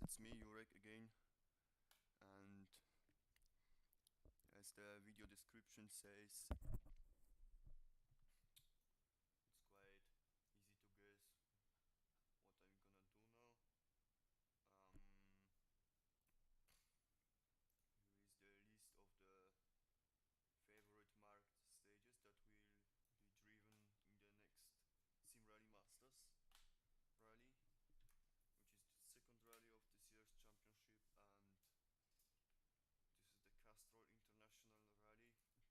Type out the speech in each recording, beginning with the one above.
it's me, Jurek again, and as the video description says, it's quite easy to guess what I'm gonna do now. Here is the list of the favorite marked stages that will be driven in the next Sim Rally Masters rally, which is the second rally of this year's championship, and this is the Castrol International Rally. And I guess this rally is trying to mimic the Rally Safari, and we have 21 different stages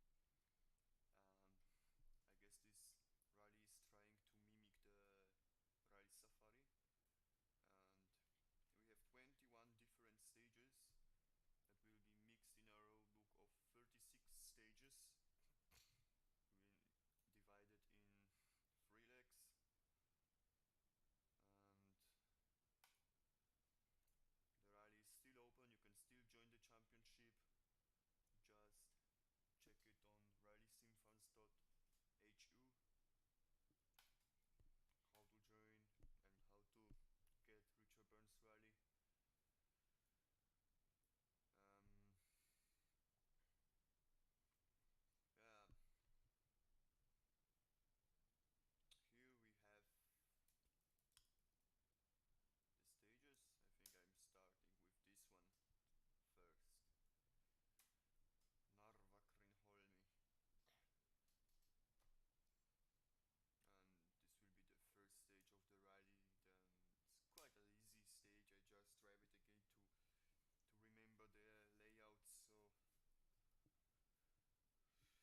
that will be mixed in a road book of 36 stages. We'll divide it in 3 legs,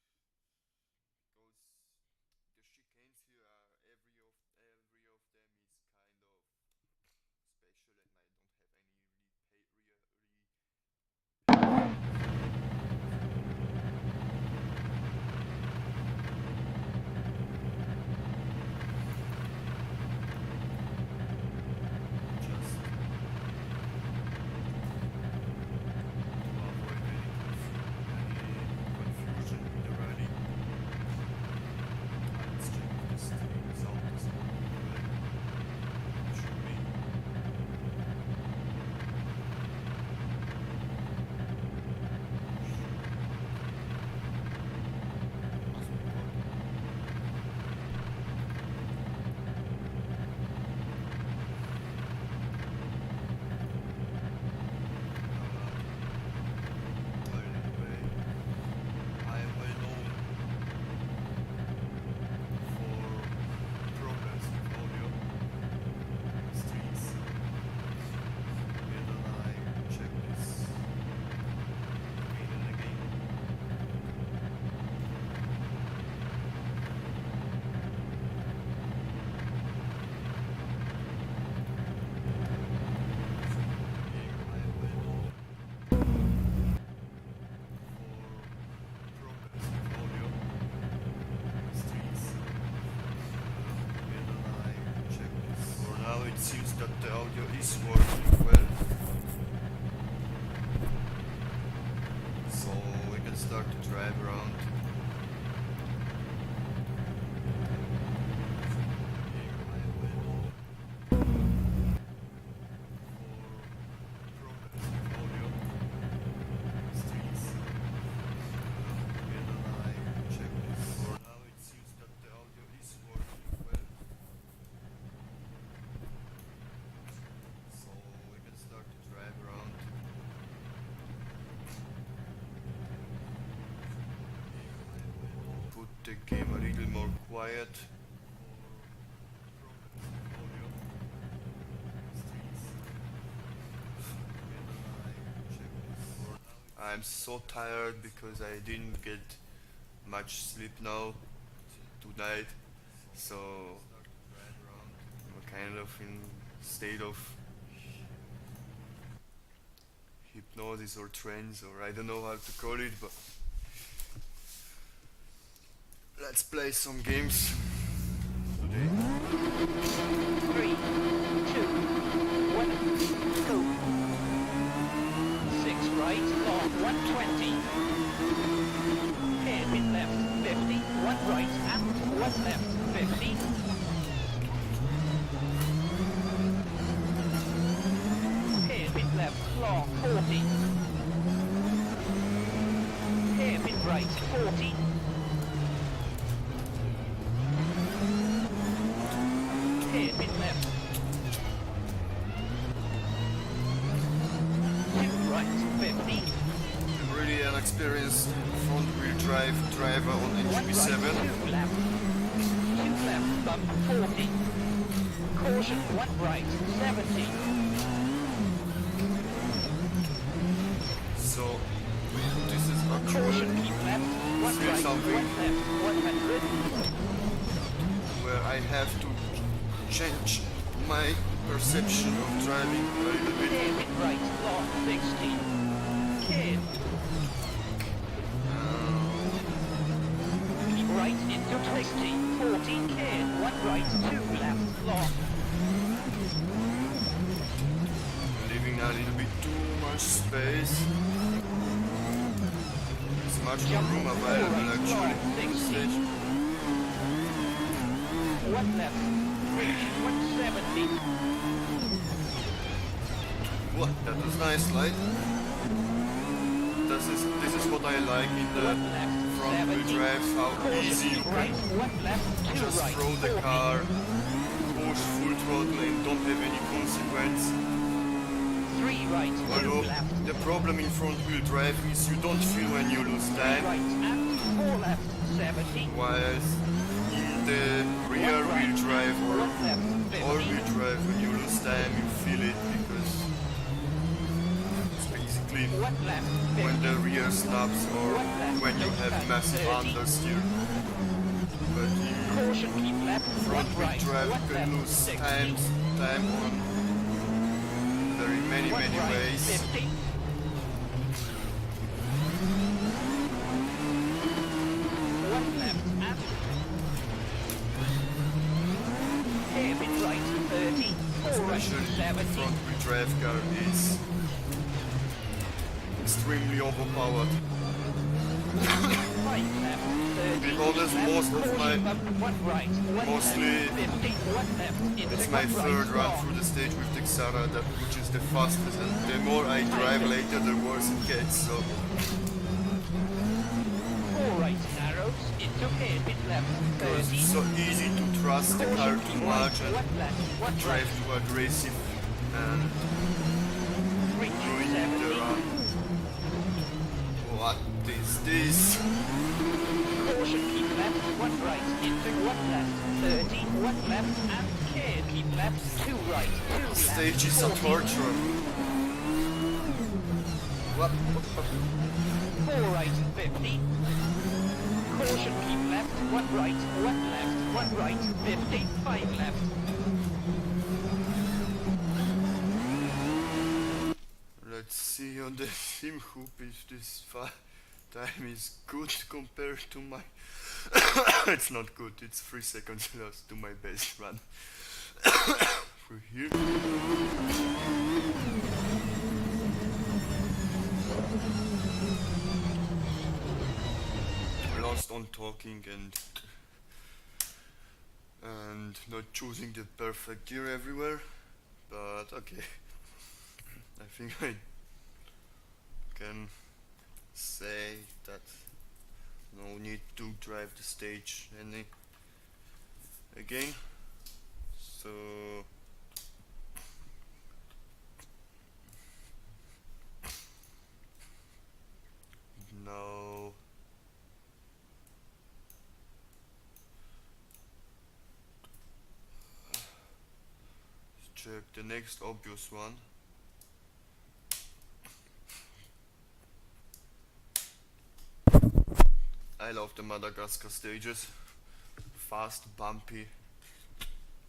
and the rally is still open. You can still join the championship. Just check it on rallysimfans.hu how to join and how to get Richard Burns Rally. Um, yeah, here we have the stages. I think I'm starting with this one first. Narva-Krinholmi. And this will be the first stage of the rally. Then it's quite an easy stage. I just drive it again to remember the layouts. So because the chicanes here are every of them is kind of special, and I don't have any really just to avoid any confusion in the rally. Let's check if this result is working well. It should be. Must be working. Well, anyway, I am well known for problems with audio in the streets. Where did I check this again and again? Here I am well known for problems with audio in the streets. Where did I check this? For now it seems that the audio is working well, so we can start to drive around. Here I am well known for problems with audio in the streets. Where did I check this? For now it seems that the audio is working well, so we can start to drive around. Put the game a little more quiet. I'm so tired because I didn't get much sleep now tonight, so I'm kind of in state of hypnosis or trance, or I don't know how to call it, but let's play some games today. 3, 2, 1, go. 6 right, long 120. Hairpin left 50, 1 right and 1 left 50. Hairpin right 40. Hairpin left. 2 right 50. Really an experienced front wheel drive driver on 1 right NGB7. 2 left. 2 left bump 40. Caution 1 right 70. So this is Caution actually keep left. 1 still right something 1 left 100. where I have to change my perception of driving a little bit. Hairpin right long 60. Kid. Keep right into 60. 40 kid. 1 right 2 left long. Leaving a little bit too much space. There's much more room available actually on the stage. 1 left. Reach 170. What? That was nice, light. This is what I like in the 1 left. front wheel 70. drives, how easy you Caution right. can 1 left. 2 just right. throw the 40. car, push full throttle and don't have any consequence. 3 right. 2 Although left. the problem in front wheel drive is you don't feel when you lose 3 time, right and 4 left. 70. whilst in the rear wheel drive or 1 left. all 50. wheel drive when you lose time you feel it because it's basically 1 left. when 50. the rear snaps or when you have massive 30. understeer. But in Caution keep left. front 1 wheel right. drive 1 you can left. lose 60. time on very many 1 right. ways. 50. 1 left and hairpin right 30. 4 right Especially the 70. front wheel drive car is extremely overpowered. 5 left 30. To be honest, left. most of my Caution bump 1 right. 1 mostly left. 50. 1 left. Into it's my 1 right. third run long. through the stage with the Xara, which is the fastest, and the more I drive later, the worse it gets. So 4 right narrows into hairpin left because 30. it's so easy to trust the car Caution too keep much right. and 1 left. 1 right. drive too aggressive and Reach ruin the 70. run. What is this? Caution keep left, 1 right, into 1 left, 30, 1 left, and care keep left, 2 right, 2 left, Stage is a 40, torture. What? 4 right, 50. Caution keep left, 1 right, 1 left, 1 right, 50, 5 left. Let's see on the sim hoop if this time is good compared to my... It's not good, it's 3 seconds lost to my best run. Through here. Lost on talking and not choosing the perfect gear everywhere, but okay. I think I can say that no need to drive the stage any again. So now check the next obvious one. I love the Madagascar stages, fast, bumpy,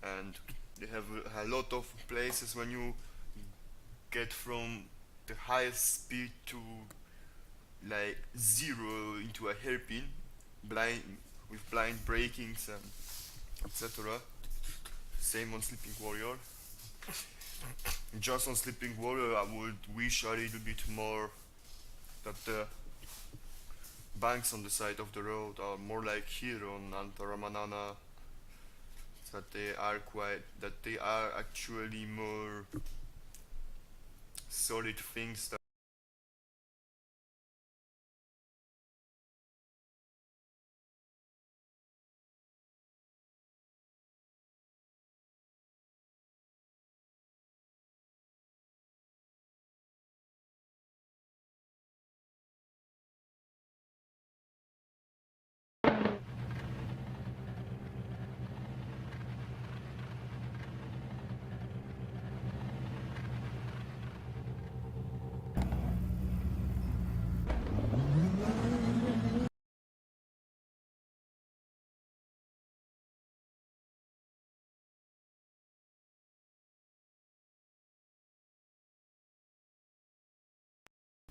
and they have a lot of places when you get from the highest speed to like 0 into a hairpin, blind with blind brakings and etc. Same on Sleeping Warrior. Just on Sleeping Warrior, I would wish a little bit more that the banks on the side of the road are more like here on Antaramanana, that they are actually more solid things that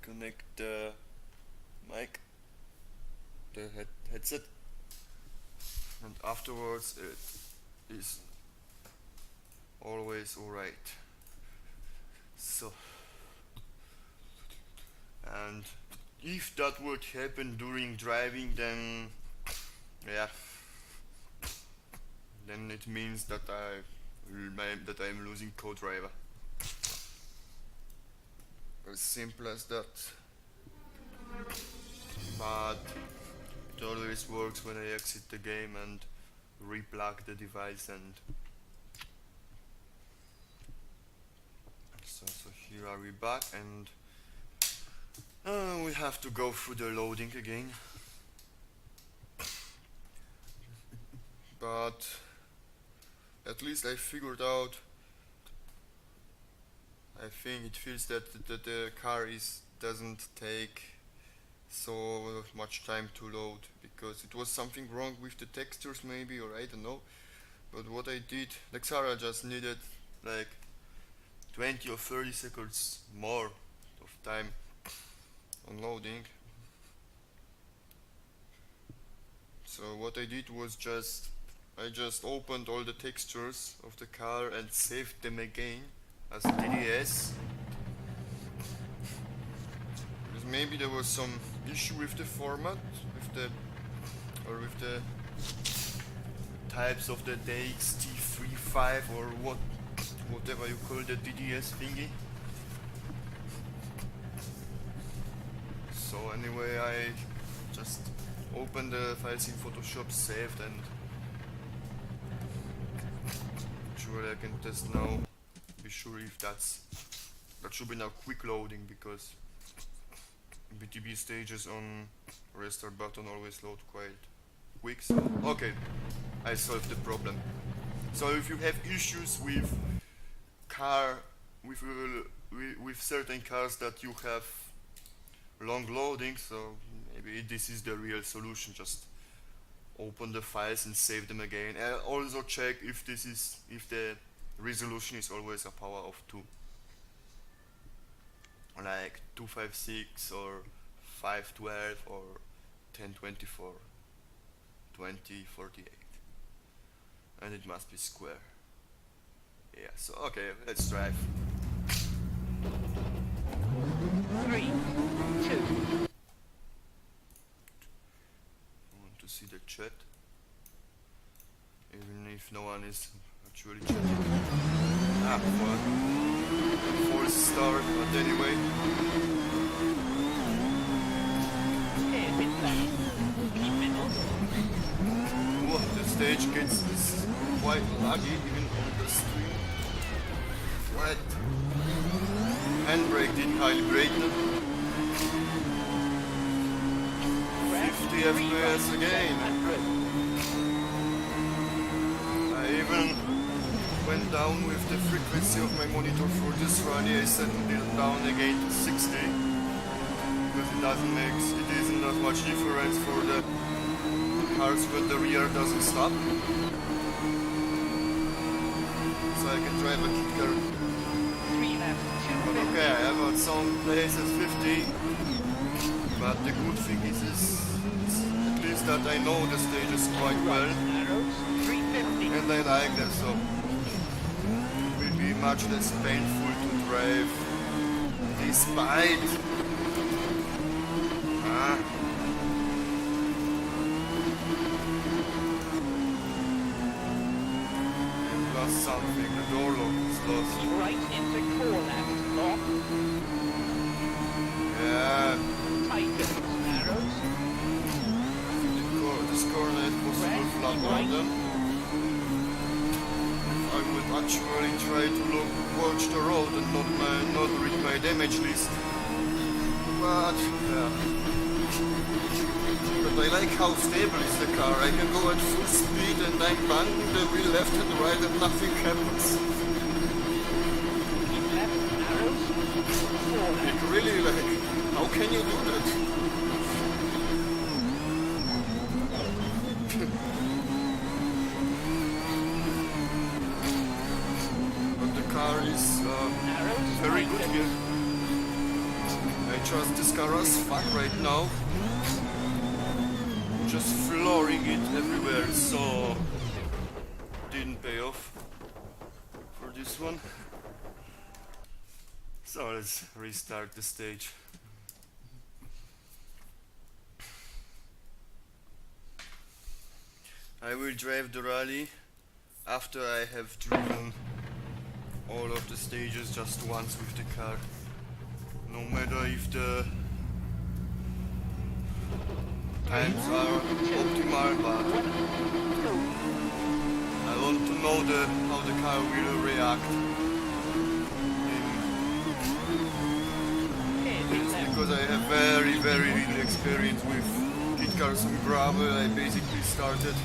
connect the mic, the headset, and afterwards it is always alright. So, and if that would happen during driving, then yeah, then it means that I'm losing co-driver. As simple as that. But it always works when I exit the game and replug the device, and so here are we back, and we have to go through the loading again. But at least I figured out, I think it feels that the car doesn't take so much time to load, because it was something wrong with the textures maybe, or I don't know. But what I did, the Xara just needed like 20 or 30 seconds more of time on loading. So what I did was I just opened all the textures of the car and saved them again as DDS. Because maybe there was some issue with the format, with the types of the DXT35 or whatever you call the DDS thingy. So anyway, I just opened the files in Photoshop, saved, and actually I can test now, be sure if that should be now quick loading, because BTB stages on restart button always load quite quick. So okay, I solved the problem. So if you have issues with with certain cars that you have long loading, so maybe this is the real solution. Just open the files and save them again. And also check if the resolution is always a power of 2, like 256 or 512 or 1024 2048, and it must be square. Yeah, so okay, let's drive. 3, 2. I want to see the chat, even if no one is actually chatting. False start, but anyway. Hairpin left. Keep middle. Whoa, the stage gets quite laggy even on the screen. What? Handbrake didn't highly brake them. 50 FPS again. I even went down with the frequency of my monitor for this rally. I set it down again to 60, because it isn't that much difference for the cars when the rear doesn't stop. So I can drive a kit car. 3 left, 2 But okay, I have got some places 50, but the good thing is at least that I know the stages quite well, arrows, 350. and I like them, so it will be much less painful to drive despite something, the door lock is lost. Right into 4 left, lock. Yeah, Tightens, arrows. this corner is possible flat bottom. I would actually try to watch the road and not read my damage list. But yeah. But I like how stable is the car. I can go at full speed and I'm banging the wheel left and right and nothing happens. Keep left, arrows. 4 left. Like really, like, how can you do that? But the car is very good here. I trust this car as fuck right now. Just flooring it everywhere, so didn't pay off for this one. So let's restart the stage. I will drive the rally after I have driven all of the stages just once with the car. No matter if the times are optimal, but I want to know how the car will react. Because I have very little experience with kit cars and gravel. I basically started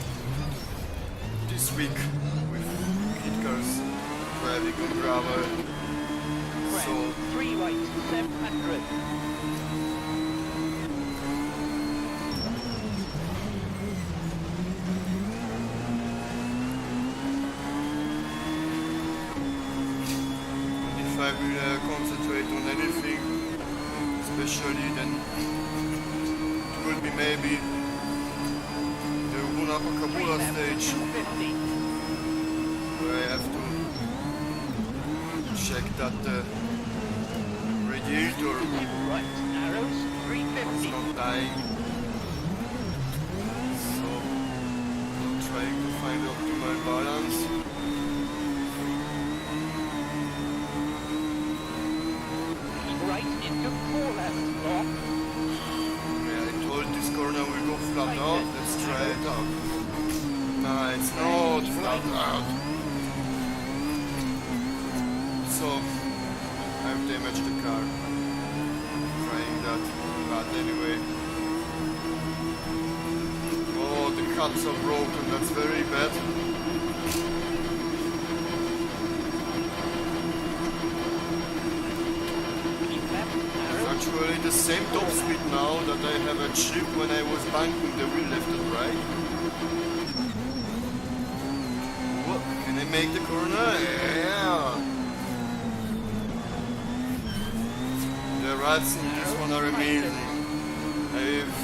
this week with kit cars driving on gravel. So 3 right, 700. if I will concentrate on anything, especially then it will be maybe the Unapakabula stage, where I have to check that the radiator Right, arrows, is 350. not dying. So I'm trying to find the optimal balance. Right into 4 left, long. Yeah, I told this corner will go flat out. Let's try it out. Nah, it's not flat out. So I've damaged the car trying that. But anyway. Oh, the cuts are broken. That's very bad. Actually the same top speed now that I have achieved when I was banking the wheel left and right. What? Can I make the corner? Yeah! The rats in this one are amazing. I've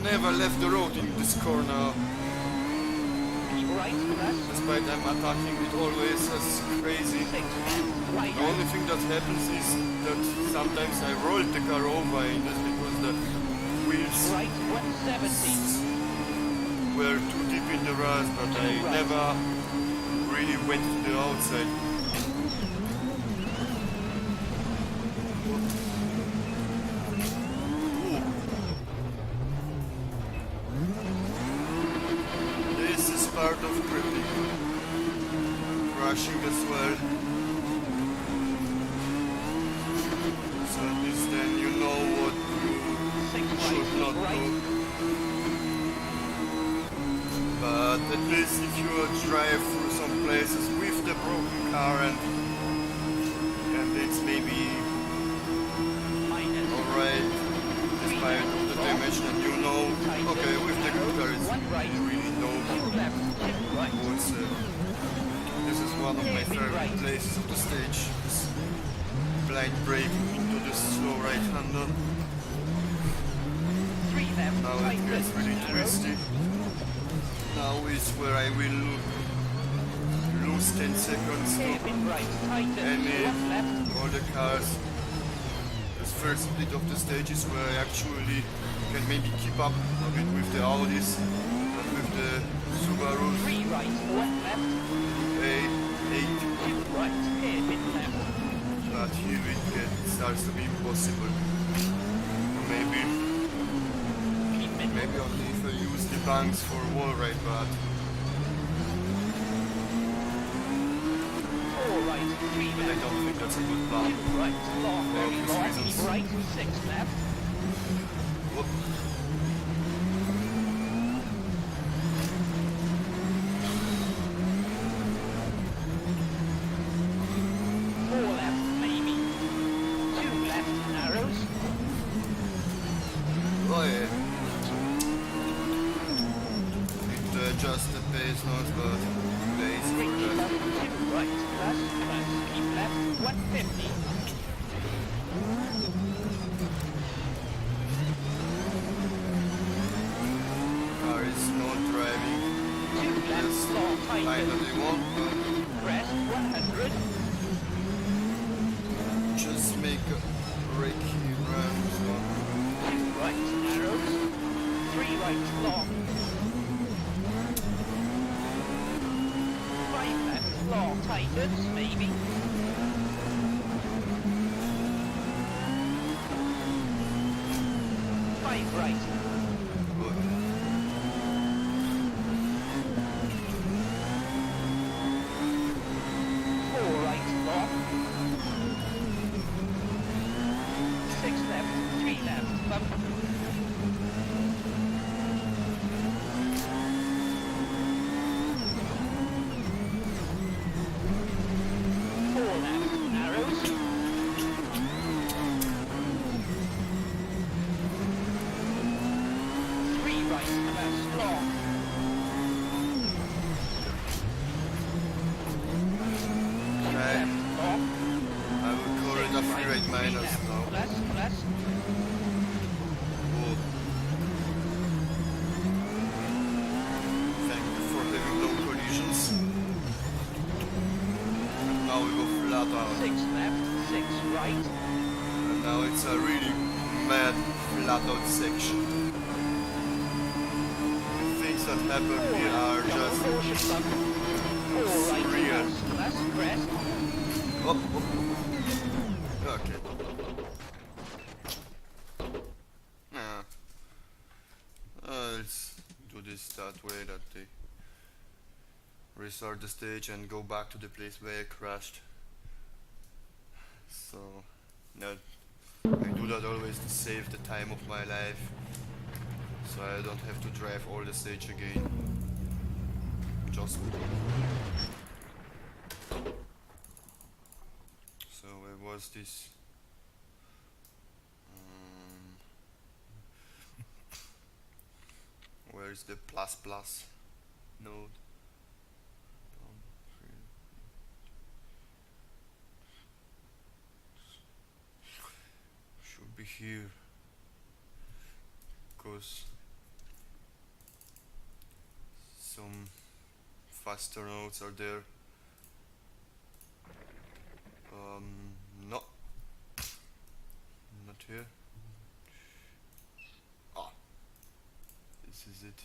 never left the road in this corner. Despite I'm attacking it always as crazy. The only thing that happens is that sometimes I rolled the car over in this because the wheels were too deep in the rust, but I never really went to the outside. Ooh. This is part of gripping. Crashing as well. So at least then you know what you should not do. But at least if you drive through some places with the broken car and it's maybe alright despite the damage, then you know, okay, with the good car you really know what's this is one of my favorite places of the stage. This blind brake into the slow right hander. Now it gets really twisty. Now is where I will lose 10 seconds to all the cars. This first split of the stage is where I actually can maybe keep up a bit with the Audis and with the Subarus. 3 right, 1 left. 8. 2 right, hairpin left. But here it starts to be impossible. Maybe only if I use the banks for wall ride, but 4 right, 3 I left. don't think that's a good plan. 2 right, long, For obvious long, reasons. right, 6 left. Whoop. 4 left, maybe. 2 left, narrows. Oh yeah. Need to adjust the pace notes, but days for 6 that. left, 2 right, plus, keep left, 150. Car is not driving 2 left, as long line that tightens. they want, but Crest 100. just make a recce run. So 2 right, narrows. 3 right, long. 5 left, long tightens, maybe. 5 right. good. 4 right, long. 6 left, 3 left, bump. 4 left, narrows. 3 right, left, long. 2 Okay. left, long. I will call it a free rate 3 minus left, now. plus. Good. Thank you for having no collisions. And now we go flat out. 6 left, 6 right. And now it's a really mad flat out section. Things that happen 4 here left, are double just caution bump. 4 right, surreal. plus, crest. Up. Okay. Nah. Let's do this that way, that they restart the stage and go back to the place where I crashed. So now I do that always to save the time of my life, so I don't have to drive all the stage again. Just so where was this? Where is the plus plus node? Down, should be here, because some faster nodes are there. No, not here. Ah, this is it.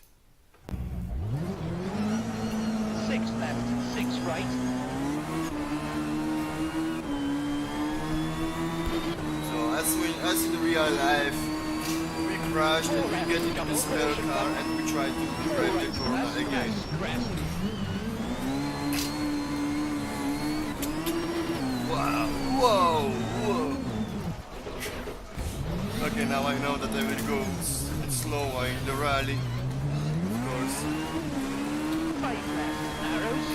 6 left, 6 right. So as in real life, we crashed and we get into the spare car and we try to 4 drive right, the corner plus, again. crest. Wow! Whoa! Whoa! Okay, now I know that I will go slower in the rally. Of course. 5 left, narrows.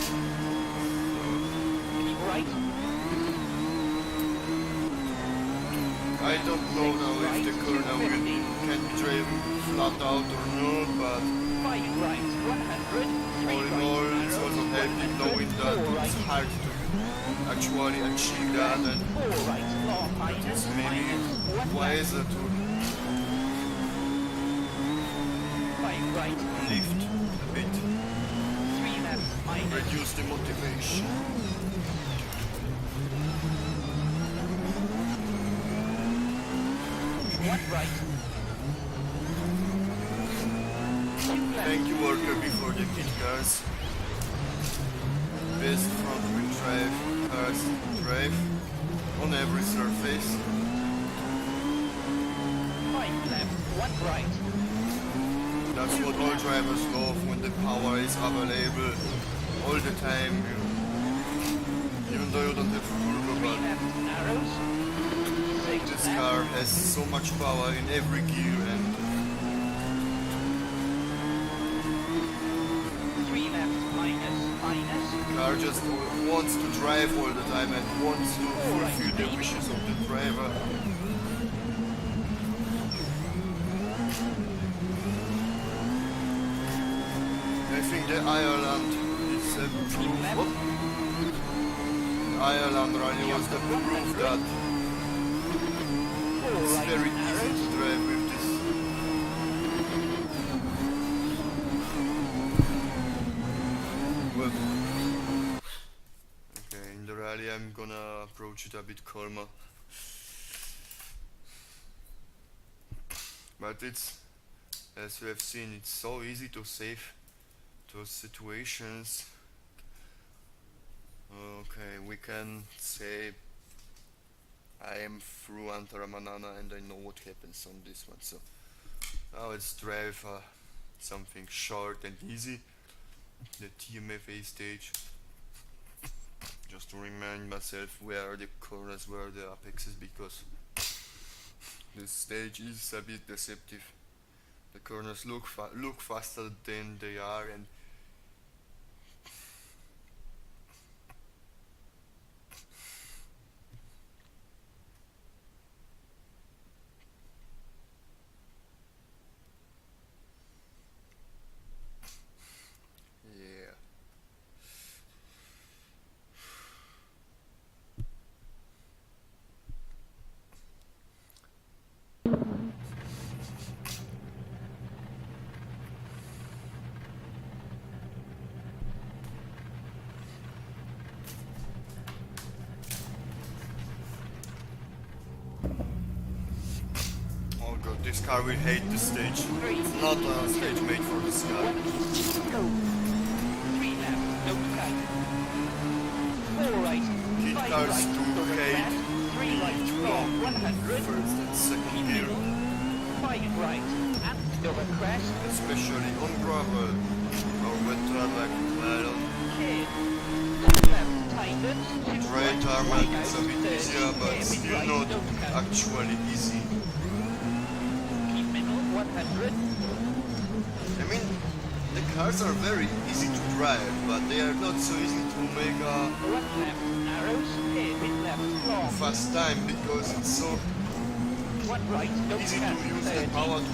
Keep right. I don't know now if the corner will, can be driven flat out or not, but 5 right, 100. 3 all in right, all, it's narrows. also helping knowing that 4 right. it's hard to actually achieve that, and 4 right, long, it's minus, maybe minus. 1 wiser left, to 5 right. lift a bit, 3 left, minus. reduce the motivation. 1 right. 2 left. Thank you, Worker, before the kit cars. Best front wheel drive cars to drive on every surface. 5 left, 1 right. That's what all drivers love, when the power is available all the time. Even though you don't have turbo, 3 but left, narrows. 6 this left. car has so much power in every gear, and 3 left, minus, minus. the car just wants to drive all the time and wants to fulfill the wishes of the driver. I think the Ireland is a proof. left. The Ireland rally was the proof that It's right very easy narrows. to drive with this. Well, okay, in the rally I'm gonna approach it a bit calmer. But it's, as we have seen, it's so easy to save those situations. Okay, we can say I am through Antaramanana and I know what happens on this one. So now let's drive something short and easy, the TMFA stage, just to remind myself where are the corners, where are the apexes, because this stage is a bit deceptive. The corners look faster than they are, and yeah. Oh god, this car will hate this stage. It's not a stage made for this car. Go. 3 left, don't cut. 4 right, Kit 5 cars right, to over hate crest, 3 right, long, 100. first and second gear, 5 right, and over crest. especially on gravel or wet track like Melon. Kid. 2 left, tighten. 2 Dry right, tarmac wide is a out, bit 30, easier, but hairpin still right, not don't cut. actually easy. Keep middle, 100. I mean, the cars are very easy to drive, but they are not so easy to make a 1 left, narrows, hairpin left, long. fast time, because it's so 1 right, don't easy to cut. use the 30. power to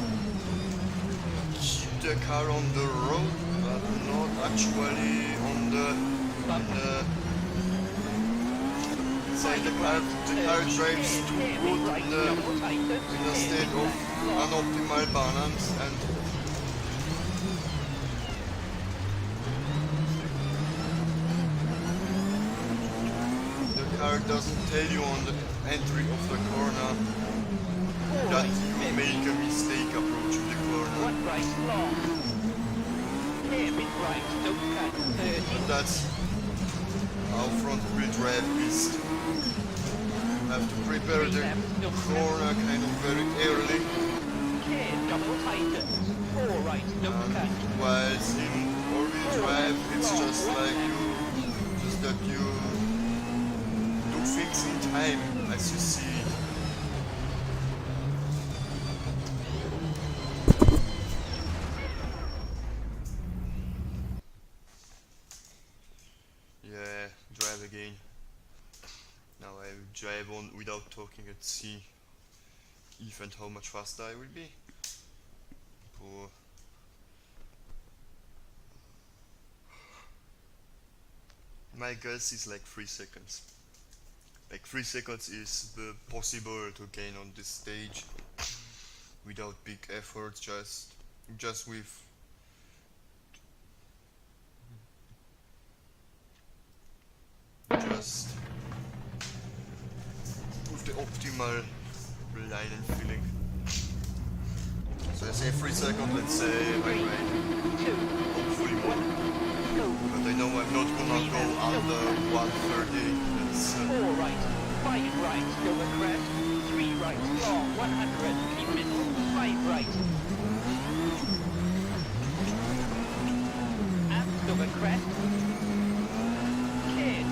keep the car on the road, but not actually on the say the car drives too good in a state of unoptimal balance, and the car doesn't tell you on the entry of the corner that you make a mistake approaching the corner. 1 right, long. Hairpin right, don't cut. 30. And that's how front wheel drive is. You have to prepare the corner kind of very early, Kid, double tightens. 4 right, don't and cut. whilst in four wheel drive it's just like just that you do things in time as you see it. Yeah, drive again. Now I will drive on without talking and see if and how much faster I will be. Poor. My guess is like 3 seconds. Like 3 seconds is the possible to gain on this stage without big effort, just with the optimal line and feeling. So I say 3 seconds, let's say my brain, 2, hopefully more. go. But I know I'm not gonna go under 130. That's 4 right, 5 right, over crest. 3 right, long, 100. Keep middle, 5 right. And over crest. Kid.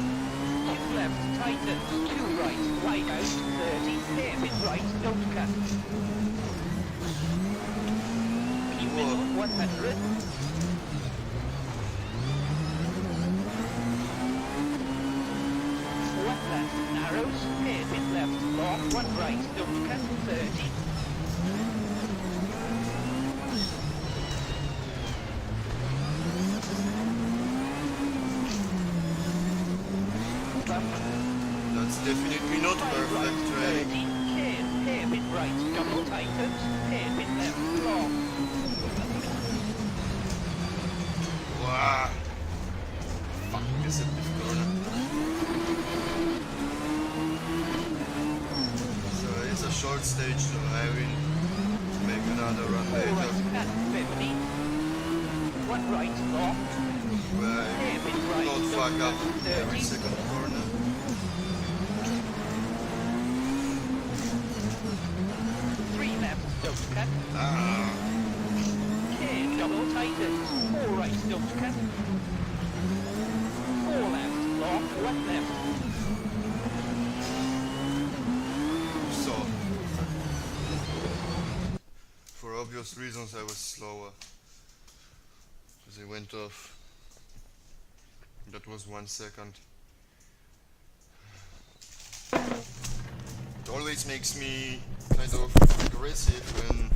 2 left, tightens. 2 right, wide out. 30. Hairpin right, don't cut. Keep middle, 100. Left, narrows, hairpin left, long, 1 right, don't cut, 30. that's definitely not 5 right, perfect 30, driving. hairpin right, double tightens, hairpin left, long. Wow. Fucking deceptive corner. So it's a short stage, so I will make another run 4 later. right and 50. 1 right, long. Where I Hairpin will right, not fuck don't up cut, every 30. second corner. 3 left, don't cut. Ah. Hair double tightens, 4 right, don't cut. 4 left, long, 1 left. So, for obvious reasons I was slower. Because it went off. That was 1 second. It always makes me kind of aggressive when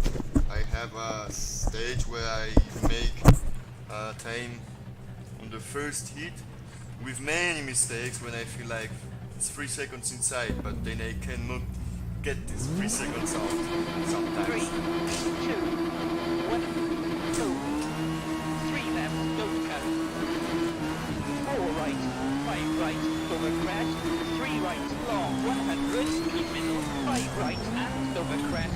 I have a stage where I make a time on the first hit with many mistakes when I feel like it's 3 seconds inside, but then I cannot get these 3 seconds out 3, 2, sometimes. 1, 2. 3 left, don't cut. 4 right, 5 right, double crest. 3 right, long, 100, keep middle. 5 right and double crest.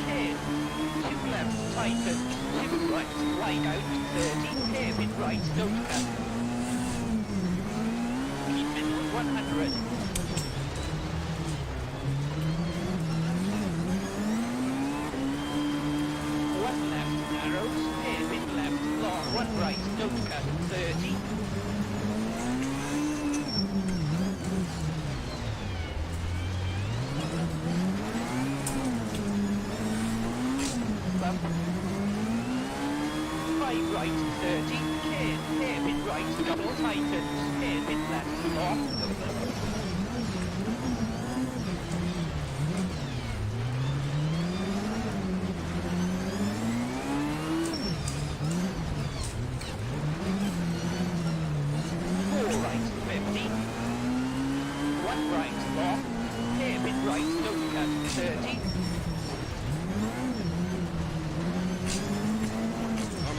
10. 2 left, tighten. 2 right, wide out. 30, hairpin right, don't cut. Keep middle, 100. 1 left, narrows, hairpin left, long, 1 right, don't cut, 30. Bump. 5 right, 30, hairpin right, double tightens, hairpin left, long.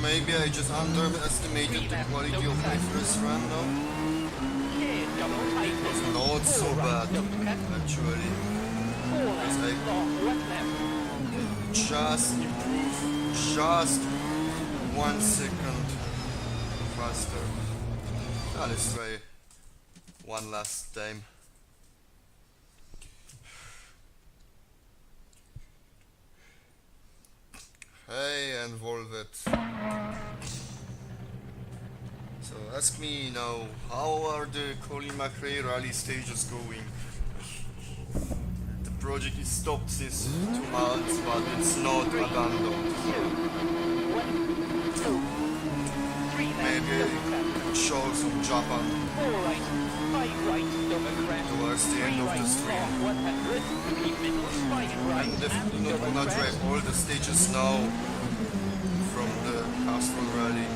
Maybe I just underestimated the quality of my first run now. It was not so bad, actually. Because I just improved just 1 second faster. Now let's try one last time. Hey, and Volvet. So ask me now, how are the Colin McRae rally stages going? The project is stopped since 2 months, but it's not abandoned. Maybe I can show some Japan towards the end of the stream. I'm definitely not gonna drive all the stages now from the Castrol rally.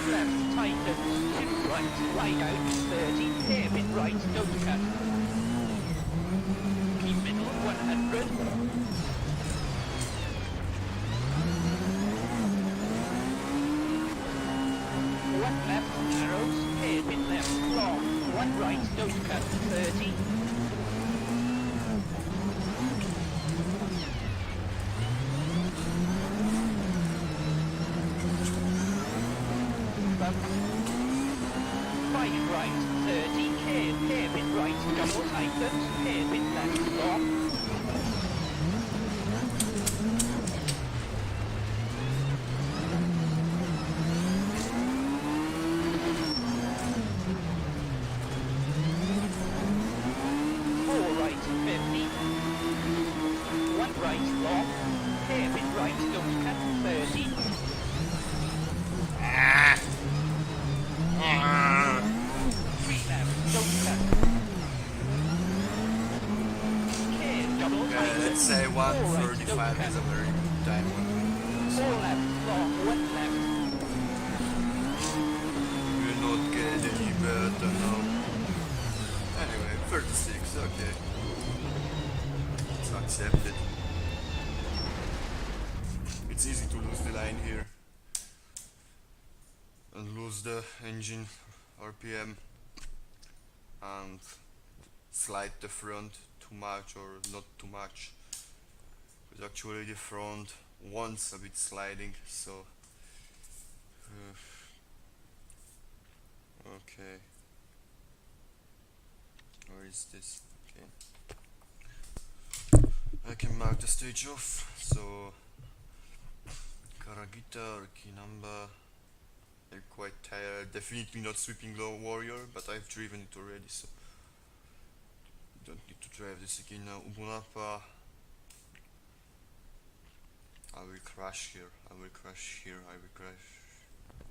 Left, tighten, 2 right, wide out, 30, hairpin right, don't cut. Keep middle, 100. 1 left, narrows, hairpin left, long, 1 right, don't cut, 30. Bump. 5 right, 30, hairpin right, double tightens, hairpin left, long. 4 right, 50. 1 right, long, hairpin right, don't cut, 30. 3 left, don't cut. Double Okay, tightens, let's say 4 right, don't 1:35 cut. is a very good time. 4 left, long, 1 left. We'll not get slightly better now. Anyway, 36, okay. It's accepted. It's easy to lose the line here and lose the engine RPM and slide the front too much or not too much, because actually the front wants a bit sliding, so okay, where is this? Okay, I can mark the stage off. So Karagita, key number. I'm quite tired, definitely not sweeping low warrior, but I've driven it already, so don't need to drive this again now. Ubunapa. I will crash here, I will crash here, I will crash,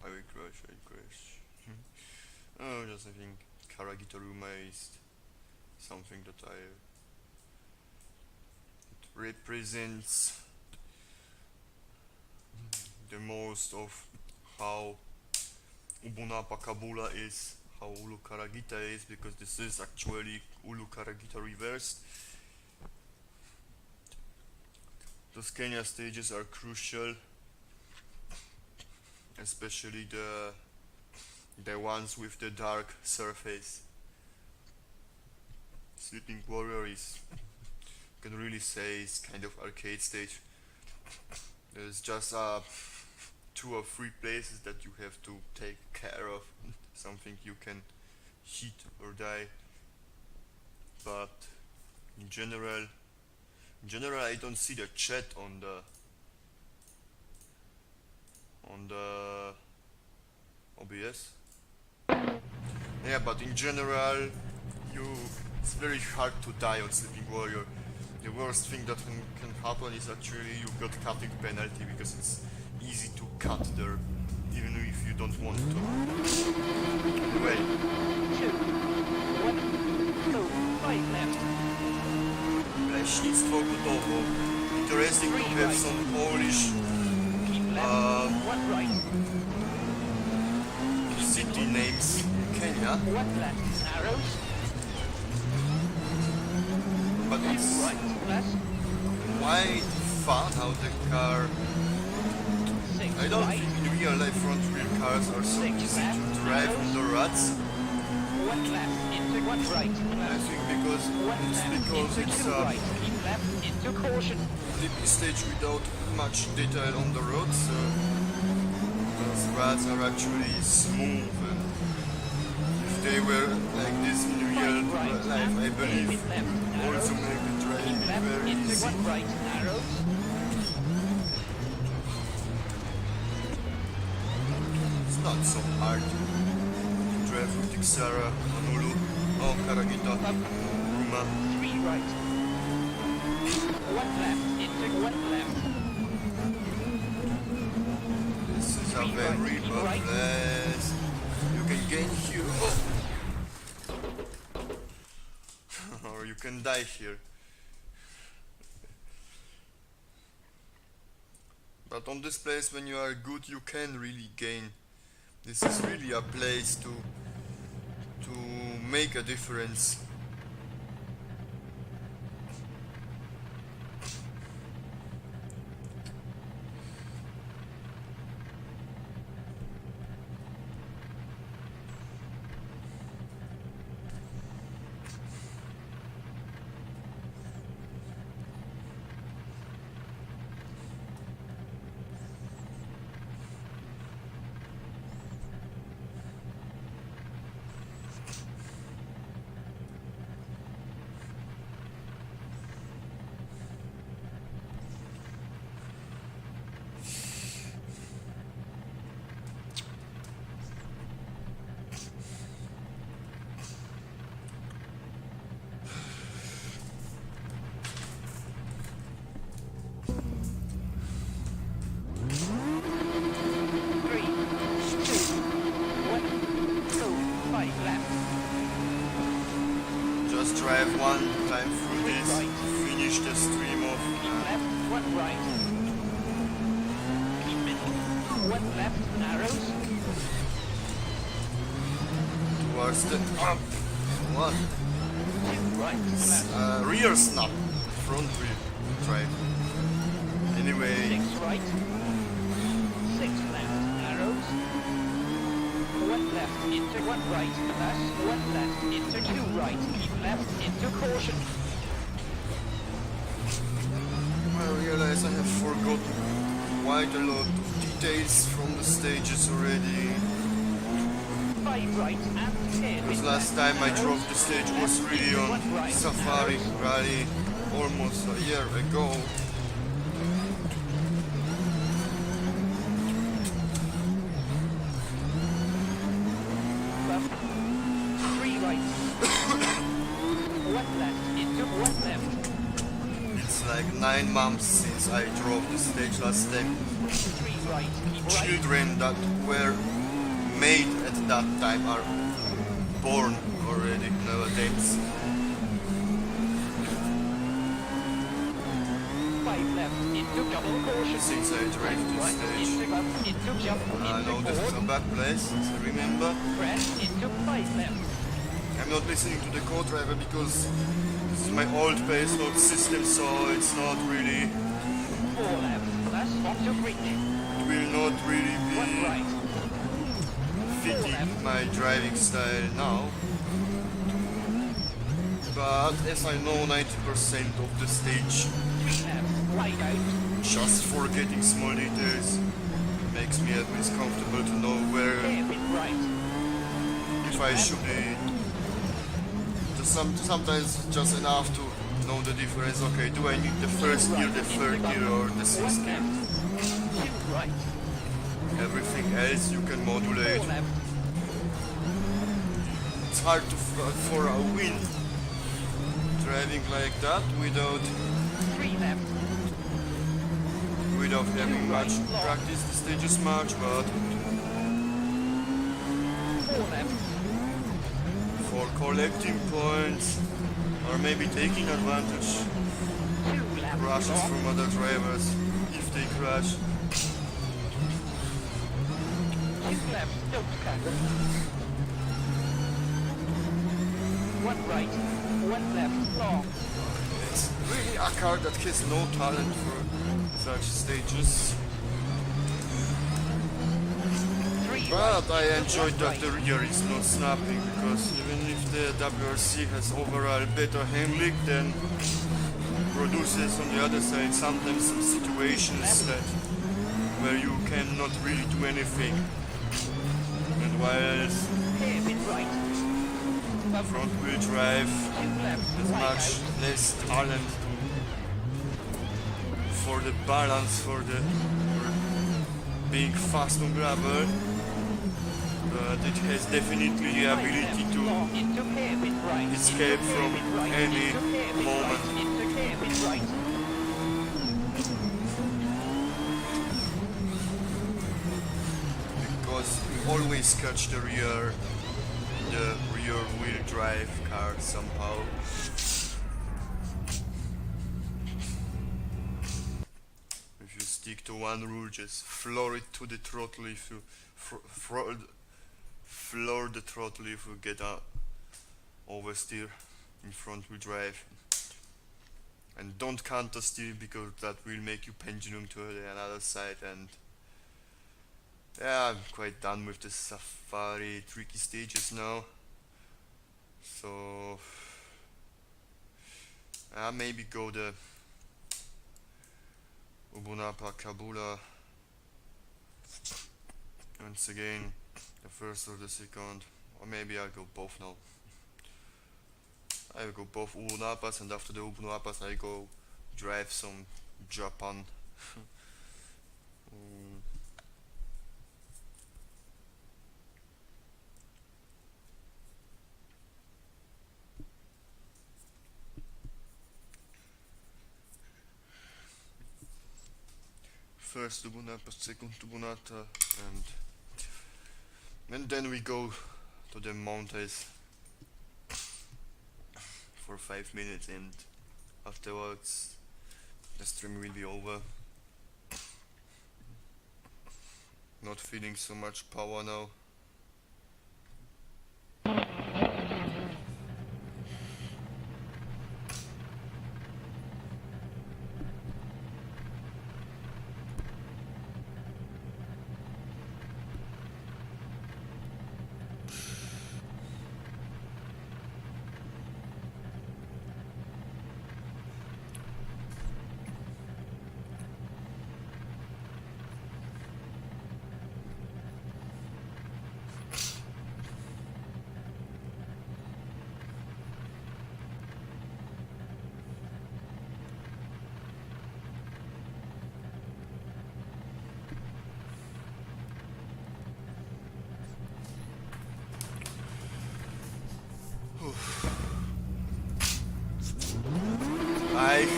I will crash, I will crash. Oh, just I think Karagitaruma is something that it represents the most of how Ubunapa Kabula is, how Ulu Karagita is, because this is actually Ulu Karagita reversed. Those Kenya stages are crucial, especially the ones with the dark surface. Sleeping Warrior is, you can really say, is kind of arcade stage. There's just 2 or 3 places that you have to take care of, something you can hit or die, but in general I don't see the chat on the OBS. Yeah, but in general it's very hard to die on Sleeping Warrior. The worst thing that can happen is actually you got cutting penalty, because it's easy to cut there, even if you don't want to. Anyway. 2, 1, go, 5 left. Leśnictwo Gotowo. Interesting to have some Polish Keep left, 1 right. city names in Kenya, 1 left, arrows. but 2 it's right, left. quite fun how the car. 6 I don't right. think in real life front wheel cars are so 6 easy left, to drive on the ruts. 1 left, into 1 right. I think because 1 left, into 2 right. Keep left, into caution. flippy stage without much detail on the roads. Those ruts are actually smooth, and if they were like this in real life, I believe also make the driving Keep left, very into easy. 1 right, arrows. It's not so hard to drive with Xara, Honolulu, Karagita, Ruma. 3 right. 1 left, into 1 left. This is a 3 very right, keep bad right. place. You can gain here. Or you can die here. But on this place, when you are good, you can really gain. This is really a place to make a difference. Just drive one time through this, finish the stream off. Keep left, 1 right. Keep middle, 1 left, arrows. towards the up one. Right, left. Rear snap, front wheel drive. Anyway, 6 right. 6 left. Arrows. 1 left into 1 right. Plus 1 left into 2 right. Keep left into caution. I realize I have forgotten quite a lot of details from the stages already. 5 right and 10. Because last time I drove the stage was really on Safari Rally almost a year ago. Left. 3 right. 1 left into 1 left. It's like 9 months since I drove the stage last time. 3 right. Keep right. Children that were made at that time are born already nowadays. 5 left into double caution. Since I drove the Right stage, into jump I know into this is a board. bad place, remember? Press into 5 left. I'm not listening to the co-driver because this is my old pace load system, so it's not really, 4 left. Plus onto bridge. it will not really 1 be right. fitting my driving style now. But as I know 90% of the stage, 3 left. Wide out. just forgetting small details makes me at least comfortable to know where, Hairpin right. if I should be. Sometimes just enough to know the difference. Okay, do I need the first gear, the third gear, or the 1 sixth gear? left. 2 right. Everything else you can modulate. 4 left. It's hard to for a win driving like that without 3 left. having much practice the stages much, but 4 left. for collecting points or maybe taking advantage 2 left. crashes Long. from other drivers if they crash. 2 left. Don't cut. 1 right. 1 left. Long. It's really a car that has no talent for such stages. 3 But right. I enjoyed that the rear is not snapping, because even if the WRC has overall better handling, then produces on the other side sometimes some situations that where you cannot really do anything. And whilst Hairpin right. front wheel drive 2 left. has Wide much out. less talent for the balance, for being fast on gravel, but it has definitely the ability to Long into hairpin right. escape Into from hairpin right. any Into hairpin moment. right. Into hairpin right. because you always catch the rear wheel drive car somehow. If you stick to one rule, just floor it to the throttle. If you floor the throttle, if you get a oversteer in front wheel drive, and don't counter steer, because that will make you pendulum to the another side. And yeah, I'm quite done with the Safari tricky stages now. So maybe go the Ubunapa Kabula once again, the first or the second, or maybe I'll go both now. I will go both Ubunapas, and after the Ubunapas I go drive some Japan. Mm. First Ubunapa, second Ubunata, and then we go to the mountains for 5 minutes, and afterwards the stream will be over. Not feeling so much power now.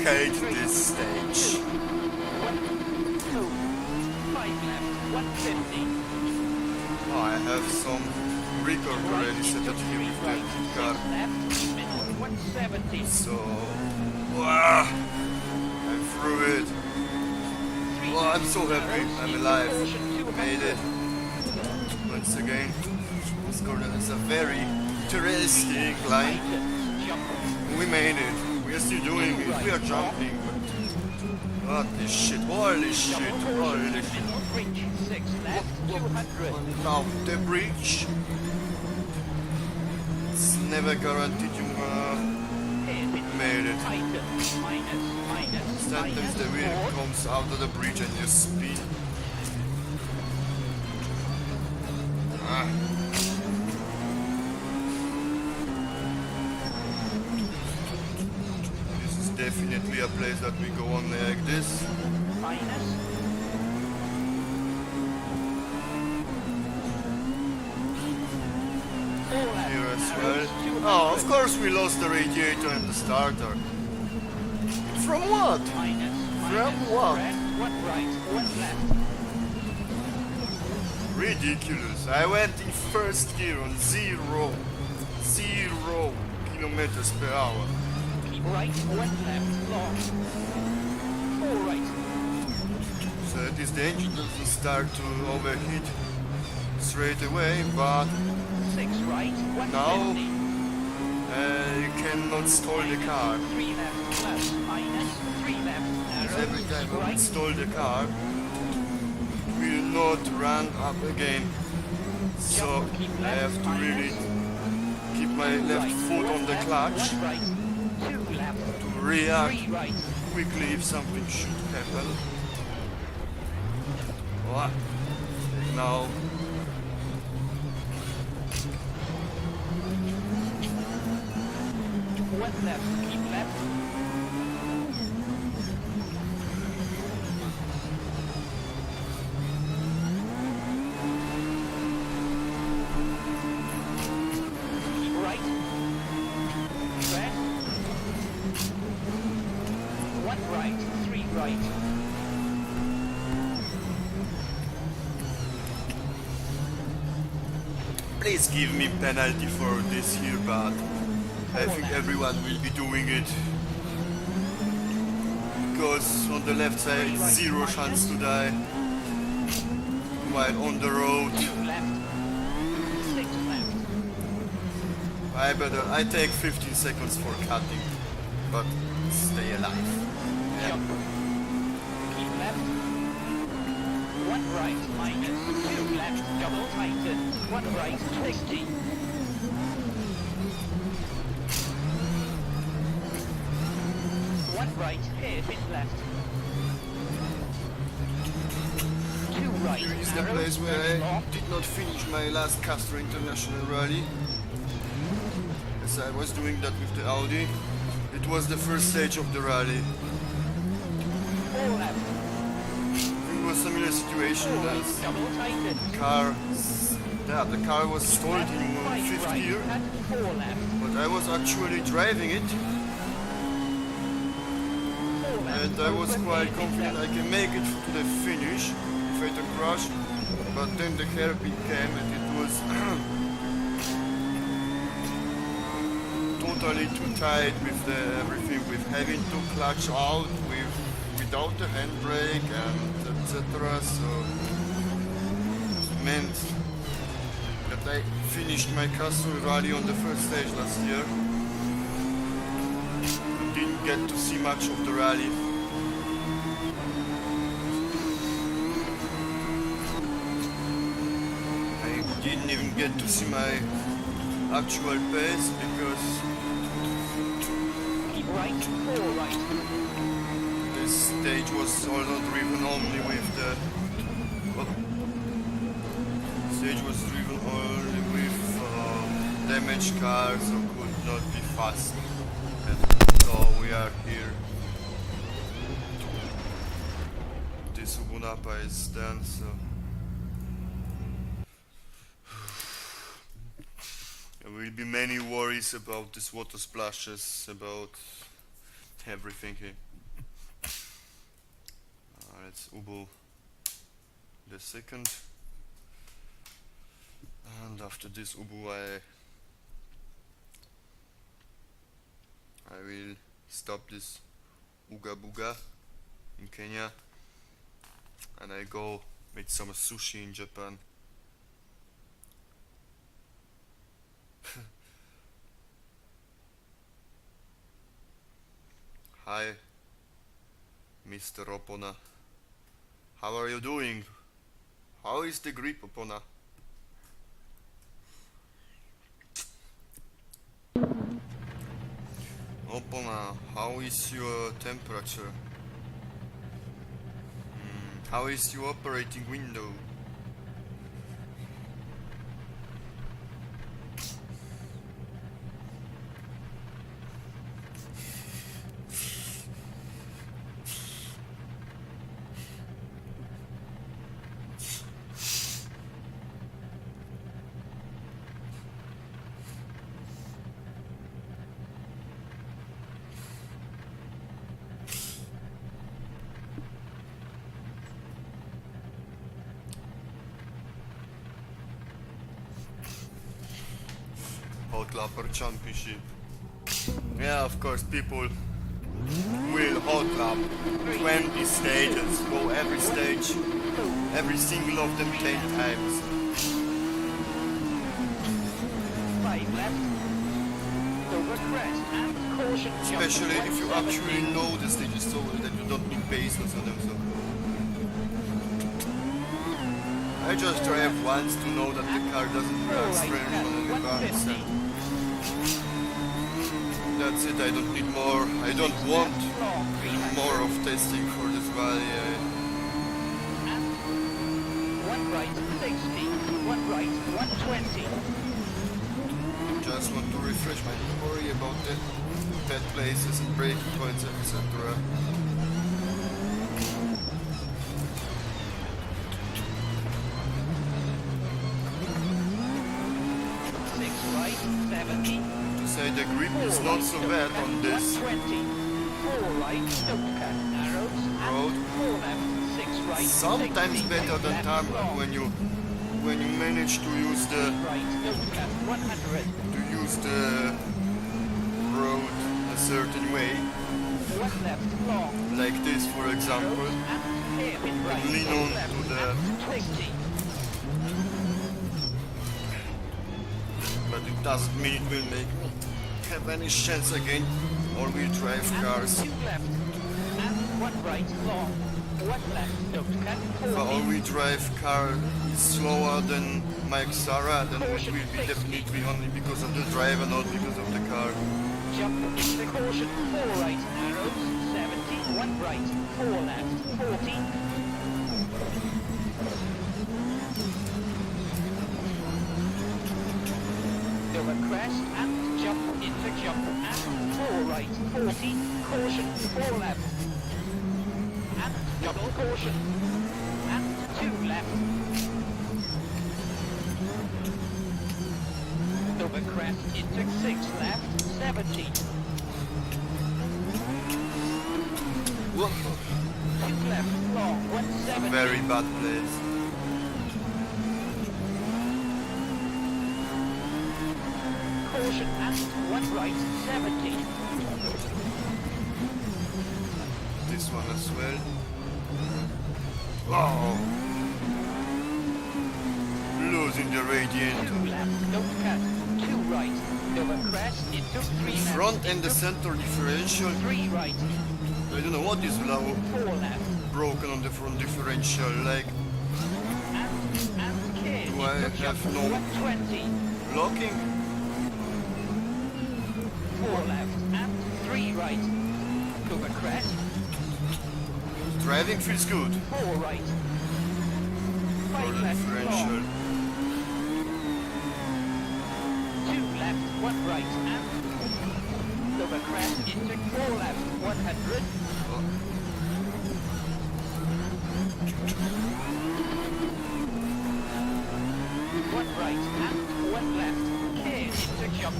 hate this stage. 2, 5 left, 150. Oh, I have some record already set up here with the kit car. 6 left, middle, 170. So, I'm through it. Oh, I'm so happy I'm alive. Made it. Once again, this corner is a very interesting line. We made it. We are still doing it. We are jumping. What this shit? Holy shit! Holy shit! Bridge, 6 left, 200. Now the bridge. It's never guaranteed you made it. Sometimes the wheel comes out of the bridge and you spin. This is definitely a place that we go on like this. Here as well. Oh, of course we lost the radiator and the starter. From what? From what? One right, one left. Ridiculous. I went in first gear on 0 kilometers per hour. Keep right, one left, long. 4 right. So that is the engine doesn't start to overheat straight away, but 6 right, 150. now you cannot stall the car. 3 left, plus, minus, 3 left, narrow. Every time I right, install the car, it will not run up again. So I have to really keep my left foot on the clutch 1 right, 2 left, to react 3 right. quickly if something should happen. Oh, now One left, keep left. Keep right. Tread. 1 right, 3 right. please give me penalty for this here, but I think everyone will be doing it. Because on the left side, 0 chance to die. While on the road, 2 left. 6 left. I take 15 seconds for cutting, but stay alive. Yeah. Jump. Keep left. 1 right, minus. 2 left, double tighten. 1 right, 60. 1 right, hairpin left. 2 right, Here is the narrow, place where I long. did not finish my last Castro International Rally. As I was doing that with the Audi. It was the first stage of the rally. 4 left. It was a similar situation that Double tighten. the car was stalled in 5 fifth right, gear, and 4 left. but I was actually driving it, 4 left. and I was quite confident I can make it to the finish if I don't crash. But then the hairpin came and it was totally too tight with everything, with having to clutch out without the handbrake and etc. So it meant that I finished my Castro rally on the first stage last year. Didn't get to see much of the rally. I didn't even get to see my actual pace because Keep right, 4 right. this stage was also driven only with the stage was driven only with damaged cars, so could not be fast. And so we are here. This Ubunapa is done, so there will be many worries about these water splashes, about everything here. it's Ubu the second, and after this Ubu I will stop this Uga Buga in Kenya, and I go make some sushi in Japan. Hi, Mr. Opona. How are you doing? How is the grip, Opona? Opona, how is your temperature? How is your operating window? Hotlapper Championship. Yeah, of course, people will hotlap 20 stages, go every stage, every single of them 10 times. 5 left. Over crest and caution. Especially if you actually know the stages so that you don't need patience on them. So I just drive once to know that the car doesn't run straight on the bumps. That's it, I don't need more. I don't want more of testing for this valley. One right, 60. One right, 120. Just want to refresh my memory about the bad places and braking points, etc. 6 right, 70. To say the grip is not so bad on this 120. 4 right, don't cut arrows. road. 4 left, 6 right, Sometimes 60. better than Left tarmac long. when you manage to use the Right, don't cut 100. road a certain way, 1 left long. like this for example, And hairpin right. lean on to the 60. but it doesn't mean it will make me have any chance again or we drive cars. 2 left. And 1 right long. 1 left, don't cut If 40. all-wheel drive car is slower than my Xara, then it will be definitely only because of the driver, not because of the car. Jump into the caution. 4 right arrows. 70. 1 right. 4 left. 40. Over crest and jump into jump and 4 right. 40. Caution. 4 left. And double caution. And 2 left. Over crest into 6 left. 70. 2 left long. 170. Very bad place. Caution and 1 right. 70. This one as well. Oh, losing the radiant. 2 left. Don't cut. 2 right. Over crest into 3 left. Front and the center differential. 3 right. I don't know what is now 4 left. broken on the front differential. Like And clear. Do I into jump. have no- 120. blocking. 4 left. And 3 right. Over crest. Driving feels good. 4 right. 5 For the left. differential. Long. 2 left. 1 right. And over crest into 4 left. 100. Oh, 1 right. And 1 left. Clear into jump.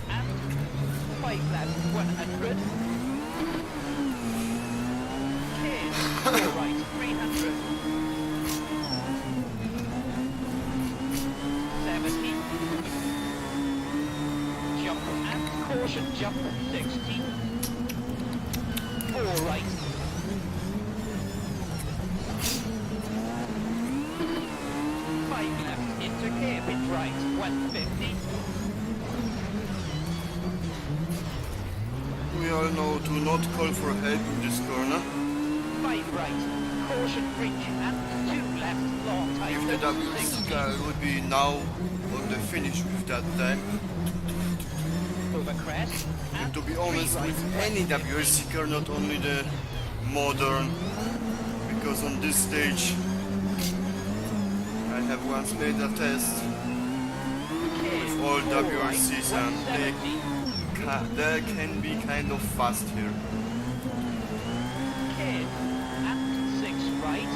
And 5 left. 100. 100. Clear. 4 right, 300. 70. Jump and caution jump, 60. 4 right. 5 left, into hairpin right, 150. We all know to not call for help in this corner. 5 right, caution bridge and 2 left, long If time, the WC 60. car would be now on the finish with that time. Over crest And and to be 3 honest, right, with any WRC car, not only the modern, because on this stage I have once made a test with all WRCs and they can be kind of fast here. and 6 right,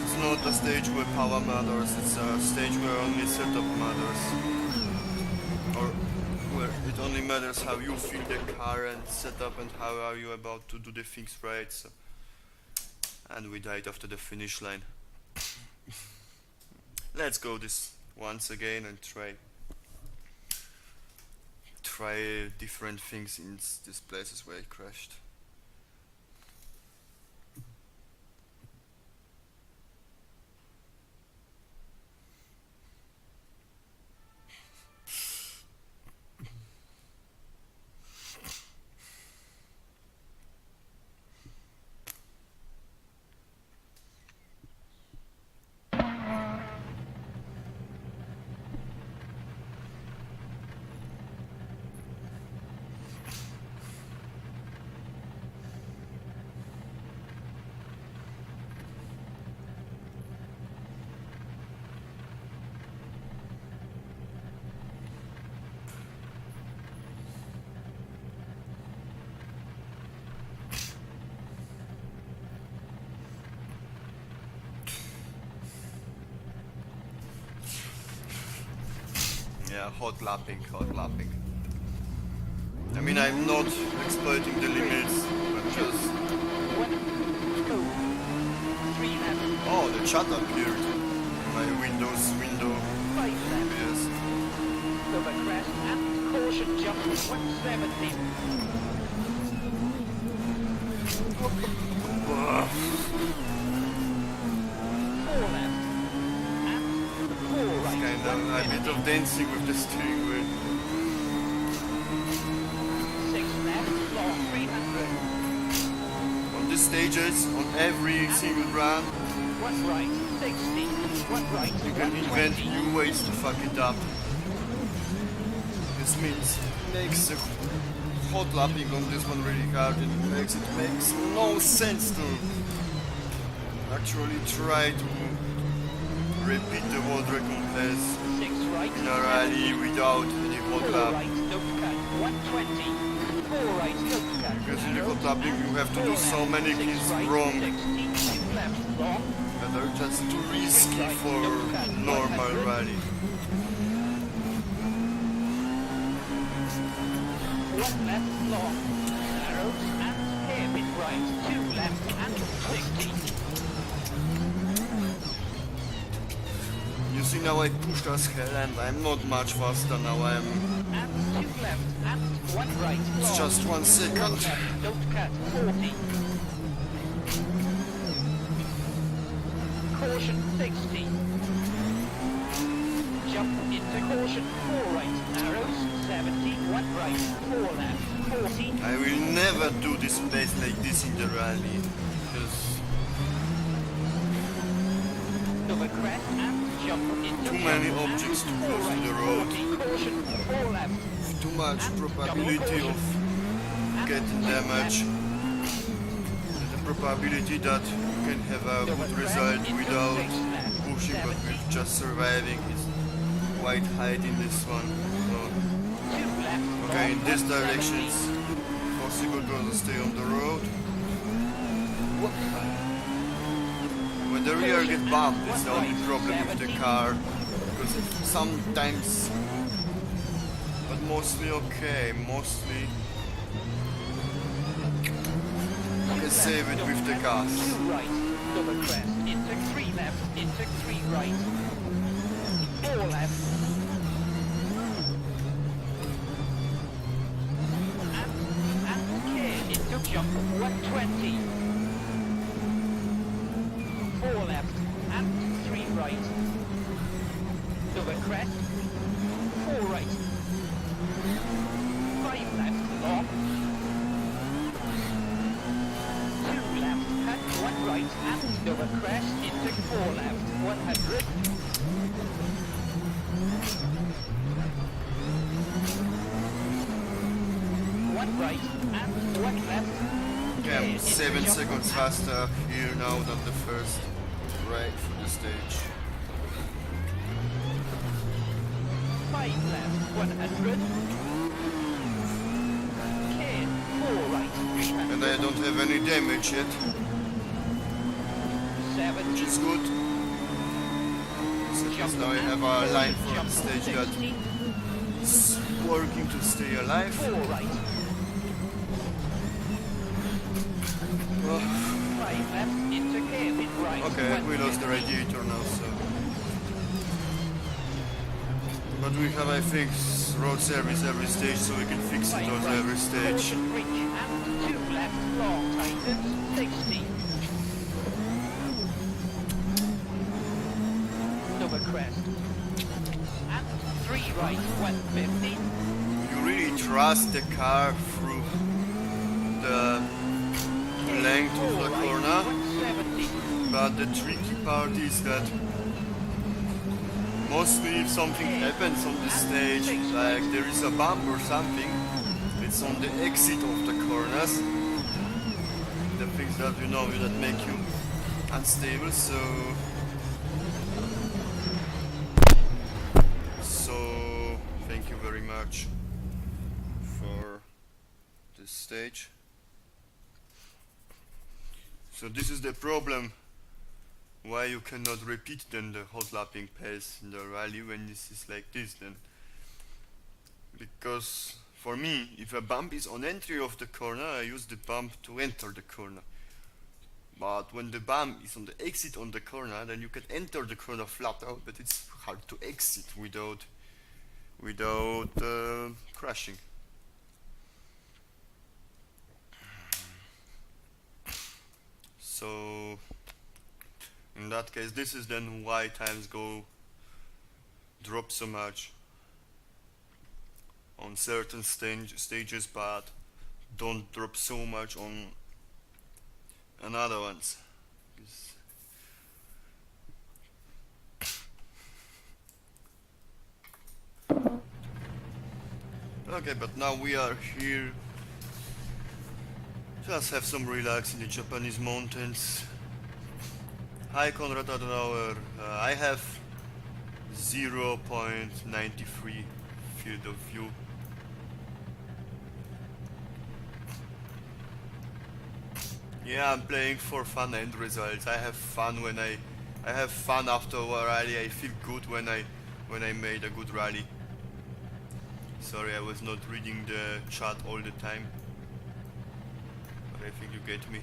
It's not a stage where power matters, it's a stage where only setup matters. Or where it only matters how you feel the car and setup and how are you about to do the things right. So. And we died after the finish line. Let's go this once again and try different things in these places where I crashed. Yeah, hot lapping. I mean, I'm not exploiting the limits, but just... 1, go. 3 left, Oh, the chat appeared in my Windows window. 5 left, Yes. over crest and caution jump, 170. Ugh. 4 left, and 4 right, Kind of a bit of dancing with the steering wheel. 6 left, long 300. On these stages, on every single run, 1 right, 60. 1 right, you can invent 120. new ways to fuck it up. This means it makes the hot lapping on this one really hard, and it makes no sense to actually try to repeat the world recompense 6 right, in a rally without any 4 hot lap. right, don't cut, 120. 4 right, don't cut. Because in the hot lapping you have to do so many things wrong 60, 2 left, long. that are just too risky for normal rally. 1 left, long. Narrows and hairpin right. 2 left and 60. You see, now I pushed as hell and I'm not much faster now. And 2 left and 1 right. It's long. just 1 second. 1 left, don't cut. 40. Caution 60. Jump into caution 4 right. Narrows 70. 1 right. 4 left. 40. I will never do this place like this in the rally. Because Over crest and jump into too many objects too close to the road. 40. Caution 4 left. Too much probability of getting damage. The probability that you can have a good result without pushing but with just surviving is quite high in this one. So, 2 left. okay, in this direction it's possible to stay on the road. When the rear gets bumped, it's the only problem with the car. Because sometimes, but mostly okay, mostly save it with the double gas. 2 right, double crest, into 3 left, into 3 right, 4 left, and okay, into jump 120, 4 left, and 3 right, double crest, 4 right, 5 left, long, 2 left, cut 1 right, and double crest, into 4 left, 100, 1 right, and 1 left, Yeah, okay, 7 into jump seconds and faster here now than the first right for the stage. 5 left, 100. Okay, 4 right, 300. And I don't have any damage yet, 70. which is good. So at least now I have a line for the stage that 60. is working to stay alive. 4 right. 5 left, into cabin right. Okay, we lost the 150. radiator now, so. But we have, I think, road service every stage, so we can fix it 5 on right, every stage. caution bridge, and 2 left, long tightens, 60. Double crest. And 3 right, 150. You really trust the car through the length of the corner, 170. but the tricky part is that mostly if something happens on the stage, like there is a bump or something, it's on the exit of the corners, the things that you know that make you unstable, so thank you very much for this stage. So this is the problem why you cannot repeat then the hotlapping pace in the rally when this is like this then. Because for me, if a bump is on entry of the corner, I use the bump to enter the corner. But when the bump is on the exit on the corner, then you can enter the corner flat out, but it's hard to exit without crashing. So in that case, this is then why times drop so much on certain stages, but don't drop so much on another ones. Okay, but now we are here. Just have some relax in the Japanese mountains. Hi Konrad Adenauer, I have 0.93 field of view. Yeah, I'm playing for fun end results. I have fun when I have fun after a rally. I feel good when I made a good rally. Sorry, I was not reading the chat all the time, but I think you get me.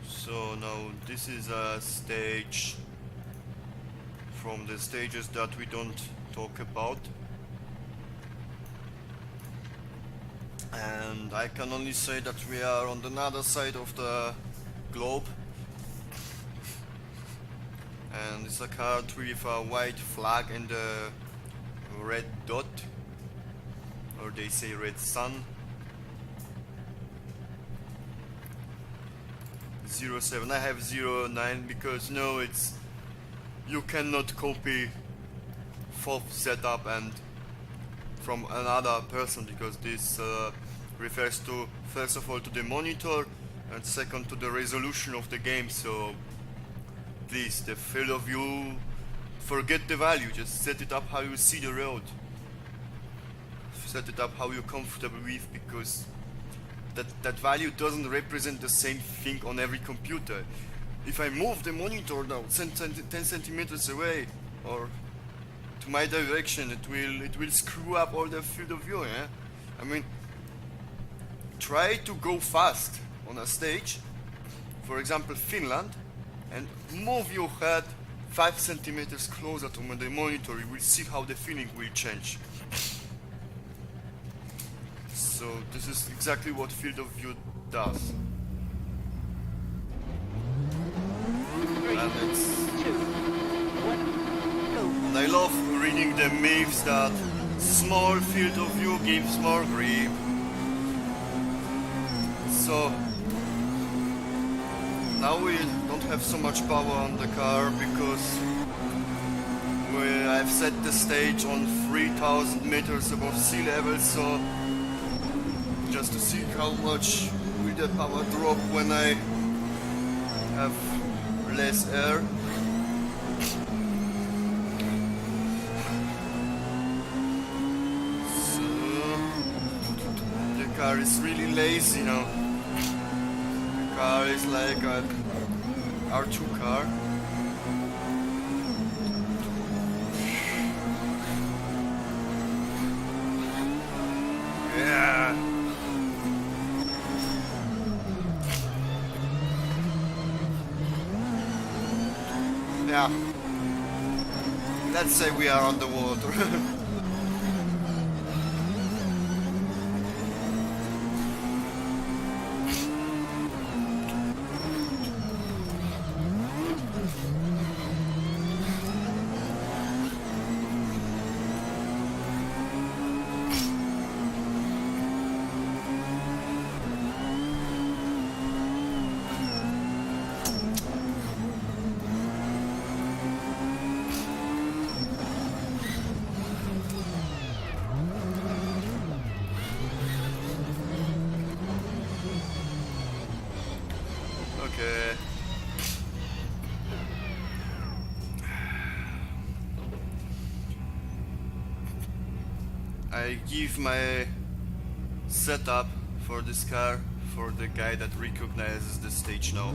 So now this is a stage from the stages that we don't talk about, and I can only say that we are on another side of the globe, and it's a card with a white flag and a red dot, or they say red sun. 07. I have 09 because no, it's you cannot copy fourth setup and from another person, because this refers to first of all to the monitor and second to the resolution of the game. So please, the field of view, forget the value, just set it up how you see the road, set it up how you're comfortable with, because that value doesn't represent the same thing on every computer. If I move the monitor now 10 centimeters away or to my direction, it will screw up all the field of view. Yeah? I mean, try to go fast on a stage, for example Finland, and move your head 5 centimeters closer to the monitor. You will see how the feeling will change. So this is exactly what field of view does. 3, And it's 2, 1, go. And I love reading the myths that small field of view gives more grip. So now we don't have so much power on the car because I've set the stage on 3,000 meters above sea level, so just to see how much will the power drop when I have less air. So the car is really lazy now. The car is like an R2 car. Yeah. Yeah. Let's say we are on the water. Okay. I give my setup for this car for the guy that recognizes the stage now.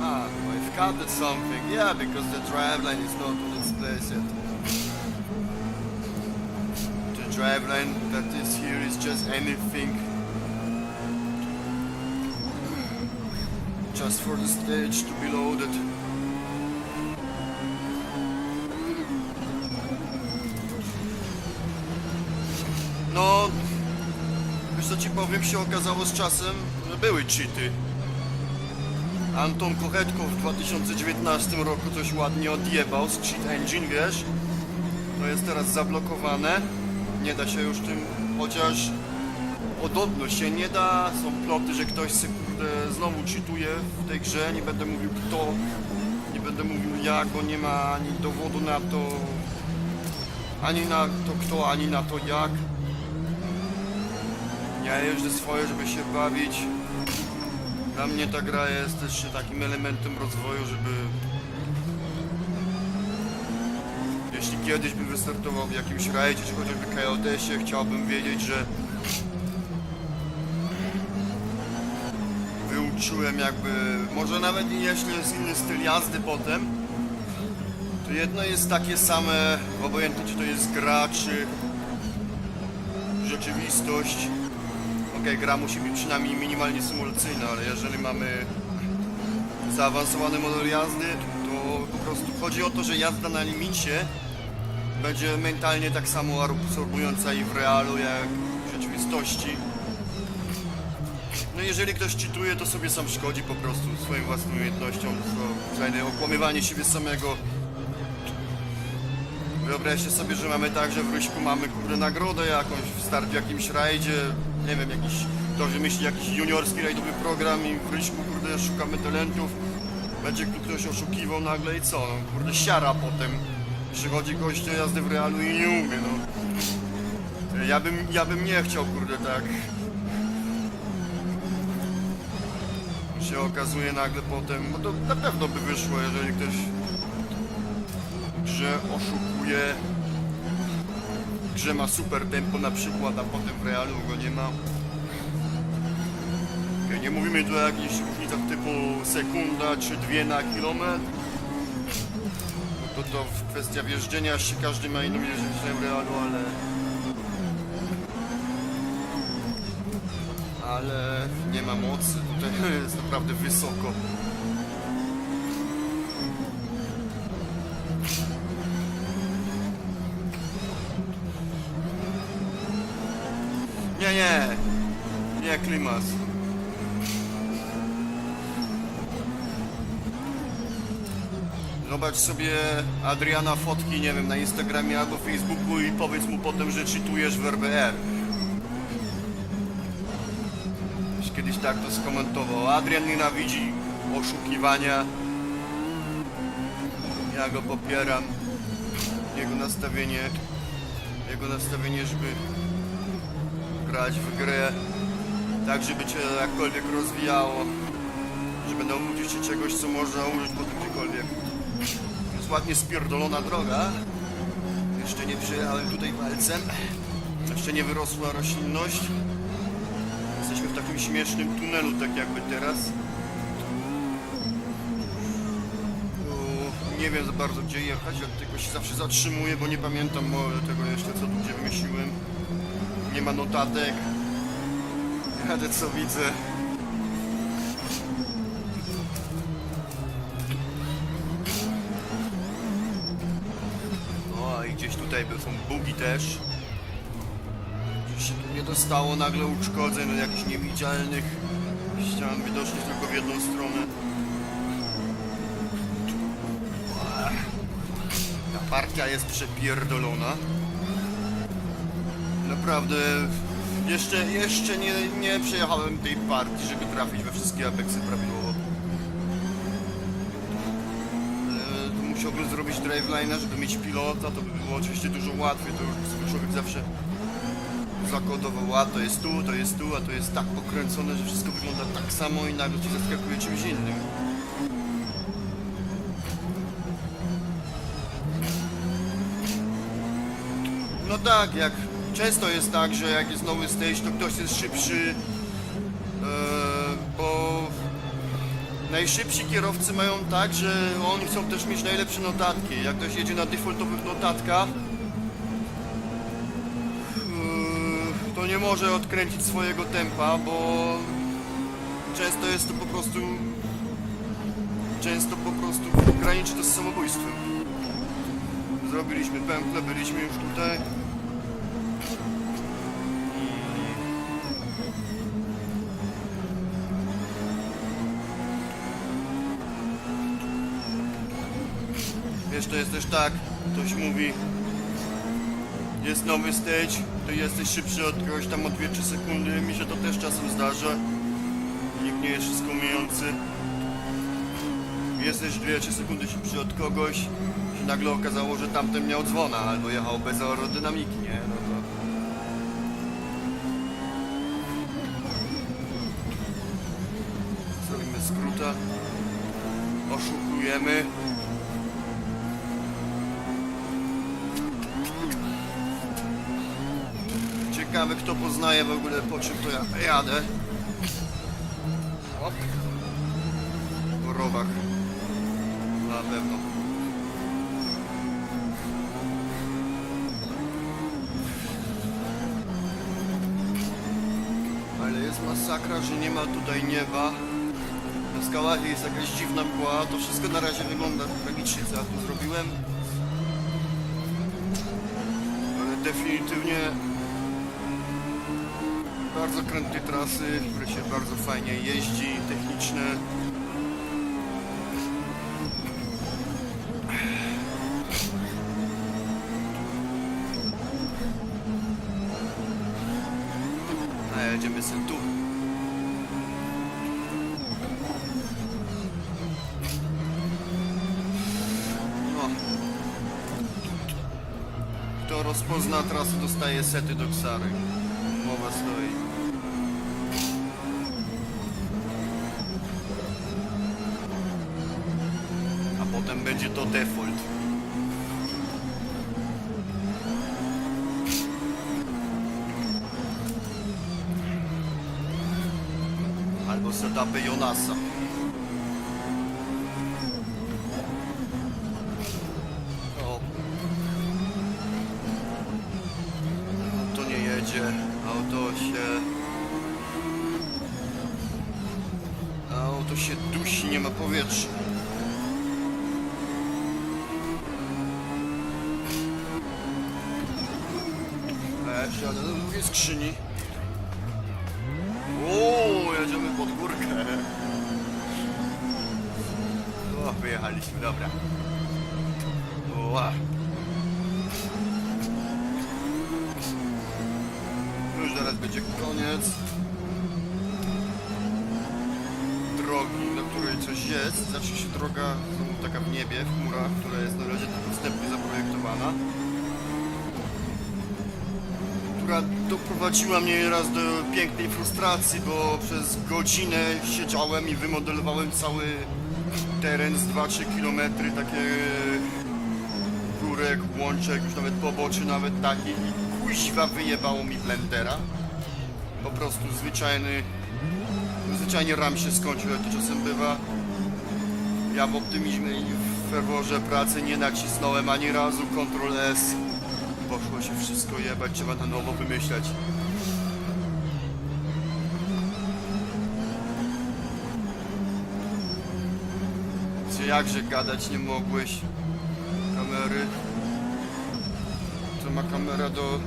I've counted something, yeah, because the driveline is not on its place yet. The driveline that is here is just anything just for the stage to be loaded. No, wiesz co ci powiem, się okazało z czasem, że były cheaty. Anton Kochetko w 2019 roku coś ładnie odjebał z cheat engine, wiesz? To jest teraz zablokowane. Nie da się już tym, chociaż podobno się nie da. Są ploty, że ktoś się kurde znowu cheatuje w tej grze. Nie będę mówił kto, nie będę mówił jak, bo nie ma ani dowodu na to, ani na to kto, ani na to jak. Ja jeżdżę swoje, żeby się bawić. Dla mnie ta gra jest też takim elementem rozwoju, żeby... Jeśli kiedyś bym wystartował w jakimś rajdzie, czy chociażby KOTS-ie, chciałbym wiedzieć, że... Wyuczyłem jakby... Może nawet jeśli jest inny styl jazdy potem, to jedno jest takie same, obojętnie czy to jest gra, czy... rzeczywistość. Okej, gra musi być przynajmniej minimalnie symulacyjna, ale jeżeli mamy zaawansowany model jazdy, to po prostu chodzi o to, że jazda na limicie będzie mentalnie tak samo absorbująca i w realu, jak w rzeczywistości. No jeżeli ktoś cheatuje, to sobie sam szkodzi po prostu swoim własnym umiejętnościom, to okłamywanie siebie samego. Wyobraźcie sobie, że mamy tak, że w Ryśku mamy kurde nagrodę jakąś, w start w jakimś rajdzie, nie wiem, jakiś, ktoś wymyśli jakiś juniorski rajdowy program i w Ryśku, kurde, szukamy talentów, będzie tu ktoś oszukiwał nagle i co, no, kurde, siara potem, przychodzi gość do jazdy w realu i nie umie, no. Ja bym nie chciał, kurde, tak. Się okazuje nagle potem, bo to na pewno by wyszło, jeżeli ktoś że oszukuje, że ma super tempo na przykład, a potem w realu go nie ma. Okay, nie mówimy tu o jakichś różnicach typu sekunda czy 2 na kilometr. To kwestia wjeżdżenia, każdy ma inną jeżdżę w realu, ale nie ma mocy, tutaj jest naprawdę wysoko. Nie klimas. Zobacz sobie Adriana fotki, nie wiem, na Instagramie albo Facebooku i powiedz mu potem, że czytujesz w RBR. Kiedyś tak to skomentował. Adrian nienawidzi oszukiwania. Ja go popieram. Jego nastawienie, żeby grać w grę tak, żeby cię jakkolwiek rozwijało, żeby nauczyć się czegoś, co można użyć potem gdziekolwiek. Jest ładnie spierdolona droga. Jeszcze nie przejechałem tutaj palcem. Jeszcze nie wyrosła roślinność. Jesteśmy w takim śmiesznym tunelu, tak jakby teraz. Nie wiem za bardzo gdzie jechać, ja tylko się zawsze zatrzymuję, bo nie pamiętam tego jeszcze, co tu gdzie wymyśliłem. Nie ma notatek. Jadę co widzę. No i gdzieś tutaj są bugi też. Gdzieś się tu nie dostało nagle uszkodzeń jakichś niewidzialnych. Ścian widocznych tylko w jedną stronę. Ta partia jest przepierdolona. Naprawdę jeszcze nie przejechałem tej partii, żeby trafić we wszystkie apeksy prawidłowo. Tu musiałbym zrobić driveline'a, żeby mieć pilota, to by było oczywiście dużo łatwiej, to już sobie człowiek zawsze zakodował, a to jest tu, a to jest tak pokręcone, że wszystko wygląda tak samo i nagle ci zaskakuje czymś innym. No tak, jak często jest tak, że jak jest nowy stage, to ktoś jest szybszy, bo najszybsi kierowcy mają tak, że oni chcą też mieć najlepsze notatki. Jak ktoś jedzie na defaultowych notatkach, to nie może odkręcić swojego tempa, bo często jest to po prostu graniczy to z samobójstwem. Zrobiliśmy pętlę, byliśmy już tutaj. Wiesz, to jest też tak, ktoś mówi, jest nowy stage, to jesteś szybszy od kogoś tam o 2-3 sekundy, mi się to też czasem zdarza, nikt nie jest wszystko umiejący. Jesteś 2-3 sekundy szybszy od kogoś, się nagle okazało, że tamten miał dzwona, albo jechał bez aerodynamiki, nie? No to... Zrobimy skróta, oszukujemy. Ciekawe, kto poznaje w ogóle, po czym to ja jadę. Op. Po rowach. Na pewno. Ale jest masakra, że nie ma tutaj nieba. Na skałach jest jakaś dziwna mgła. To wszystko na razie wygląda tragicznie, co ja tu zrobiłem. Ale definitywnie bardzo krętkie trasy, w które się bardzo fajnie jeździ, techniczne. jedziemy sobie tu. No. Kto rozpozna trasę, dostaje sety do ksary. Mowa stoi. A potem będzie to default. Albo setupy Jonasa. O. Auto nie jedzie. Auto się dusi, nie ma powietrza. Wsiadę do drugiej skrzyni. O, jedziemy pod górkę. O, wyjechaliśmy, dobra. Oła. Już zaraz będzie koniec drogi, na której coś jest. Zacznie się droga taka w niebie, w chmurach, która jest na razie tylko wstępnie zaprojektowana. Która doprowadziła mnie raz do pięknej frustracji, bo przez godzinę siedziałem i wymodelowałem cały teren z 2-3 km, takie górek, łączek, już nawet poboczy nawet takich i kuźwa wyjebało mi blendera. Po prostu zwyczajnie ram się skończył, jak to czasem bywa. Ja w optymizmie i w ferworze pracy nie nacisnąłem ani razu Ctrl S. Poszło się wszystko jebać, trzeba na nowo wymyślać. Czy jakże gadać nie mogłeś? Kamery. Co ma kamera do...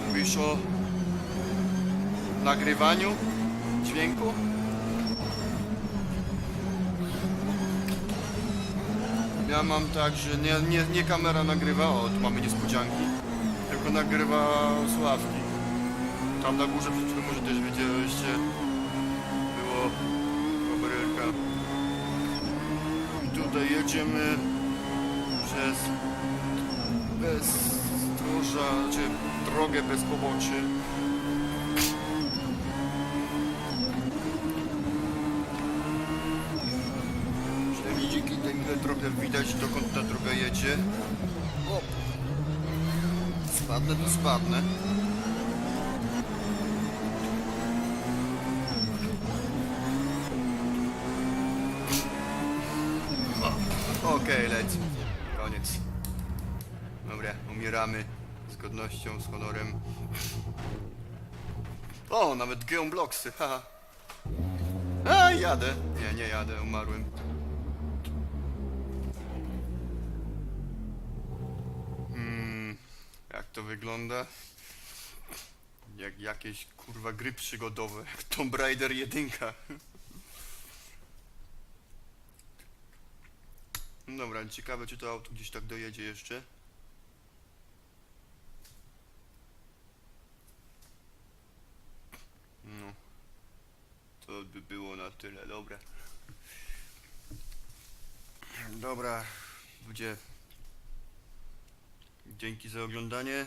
Mówisz o nagrywaniu dźwięku? Ja mam tak, że nie kamera nagrywa, o tu mamy niespodzianki, tylko nagrywa słuchawki. Tam na górze przed chwilą może też widzieliście, było kamerka. I tutaj jedziemy przez bezdroża, czy drogę bez poboczy. Trochę widać, dokąd ta droga jedzie. O! Spadnę, to spadnę. Okej, lecę. Koniec. Dobra, umieramy z godnością, z honorem. O, nawet geoblocksy, haha. A, jadę. Nie jadę, umarłem. Jak to wygląda? Jak jakieś kurwa gry przygodowe, jak Tomb Raider 1. Dobra, ciekawe czy to auto gdzieś tak dojedzie jeszcze. No, to by było na tyle, dobra. Dobra, ludzie. Dzięki za oglądanie.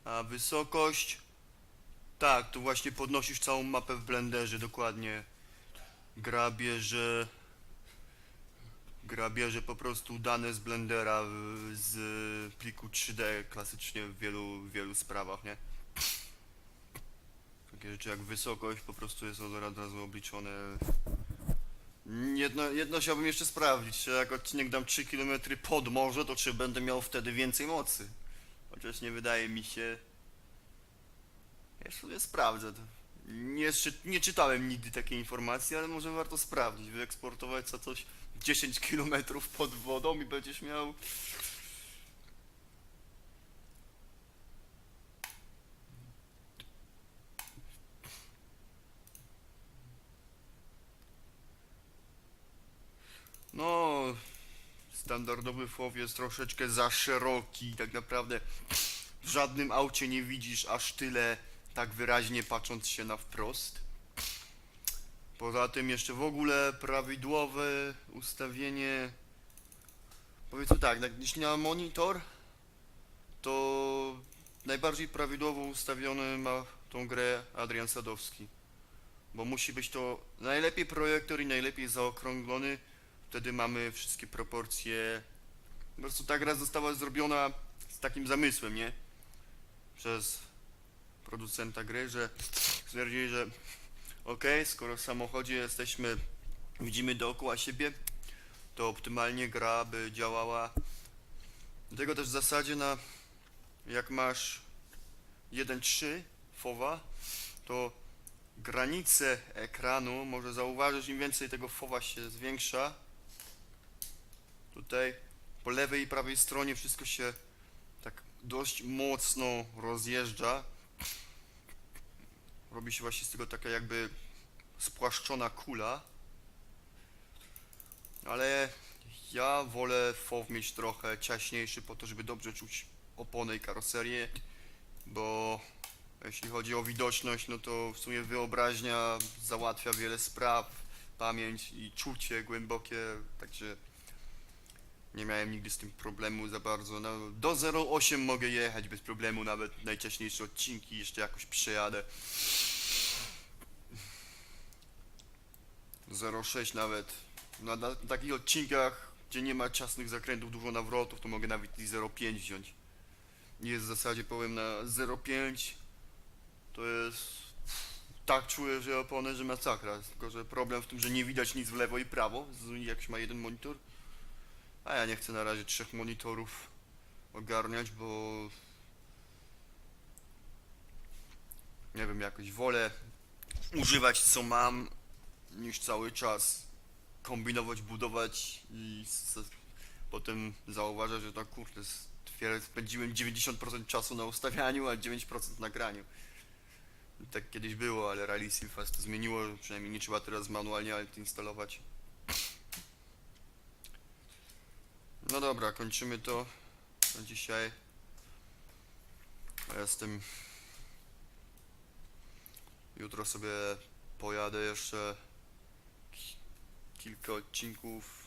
A wysokość? Tak, tu właśnie podnosisz całą mapę w blenderze, dokładnie. Gra bierze po prostu dane z blendera z pliku 3D klasycznie w wielu sprawach, nie? Takie rzeczy jak wysokość po prostu jest od razu obliczone. Jedno chciałbym jeszcze sprawdzić, czy jak odcinek dam 3 km pod morze, to czy będę miał wtedy więcej mocy. Chociaż nie wydaje mi się. Jeszcze nie sprawdzę. Nie czytałem nigdy takiej informacji, ale może warto sprawdzić, wyeksportować co coś 10 km pod wodą i będziesz miał standardowy FOV jest troszeczkę za szeroki. Tak naprawdę w żadnym aucie nie widzisz aż tyle, tak wyraźnie patrząc się na wprost. Poza tym jeszcze w ogóle prawidłowe ustawienie, powiedzmy tak, jeśli na monitor, to najbardziej prawidłowo ustawiony ma tą grę Adrian Sadowski. Bo musi być to najlepiej projektor i najlepiej zaokrąglony. Wtedy mamy wszystkie proporcje. Po prostu ta gra została zrobiona z takim zamysłem, nie? Przez producenta gry, że stwierdzili, że okej, skoro w samochodzie jesteśmy, widzimy dookoła siebie, to optymalnie gra by działała. Dlatego też w zasadzie jak masz 1.3 FOWa, to granice ekranu, może zauważyć, im więcej tego FOWa się zwiększa, tutaj po lewej i prawej stronie wszystko się tak dość mocno rozjeżdża. Robi się właśnie z tego taka jakby spłaszczona kula. Ale ja wolę FOW mieć trochę ciaśniejszy po to, żeby dobrze czuć oponę i karoserię, bo jeśli chodzi o widoczność, no to w sumie wyobraźnia załatwia wiele spraw, pamięć i czucie głębokie, także nie miałem nigdy z tym problemu za bardzo. No, do 0,8 mogę jechać bez problemu, nawet najciaśniejsze odcinki jeszcze jakoś przejadę. 0,6 nawet. Na takich odcinkach, gdzie nie ma ciasnych zakrętów, dużo nawrotów, to mogę nawet i 0,5 wziąć. Jest w zasadzie, powiem, na 0,5 to jest tak czuję, że opony, że masakra. Tylko że problem w tym, że nie widać nic w lewo i prawo, jak się ma jeden monitor. A ja nie chcę na razie 3 monitorów ogarniać, bo nie wiem, jakoś wolę używać co mam, niż cały czas kombinować, budować i potem zauważać, że tak kurde, spędziłem 90% czasu na ustawianiu, a 9% na graniu. Tak kiedyś było, ale Rally Silfast to zmieniło, przynajmniej nie trzeba teraz manualnie alt instalować. No dobra, kończymy to na dzisiaj. Ja jestem... Jutro sobie pojadę jeszcze kilka odcinków.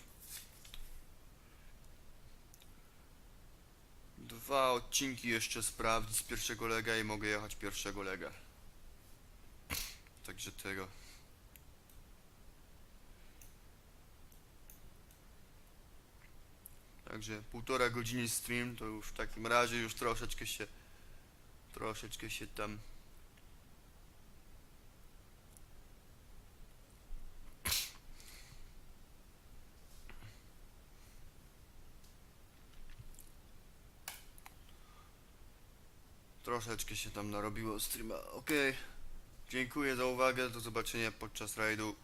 2 odcinki jeszcze sprawdzić z pierwszego lega i mogę jechać pierwszego lega. Także tego. Także 1,5 godziny stream, to już w takim razie już troszeczkę się tam narobiło streama. Okej. Dziękuję za uwagę, do zobaczenia podczas rajdu.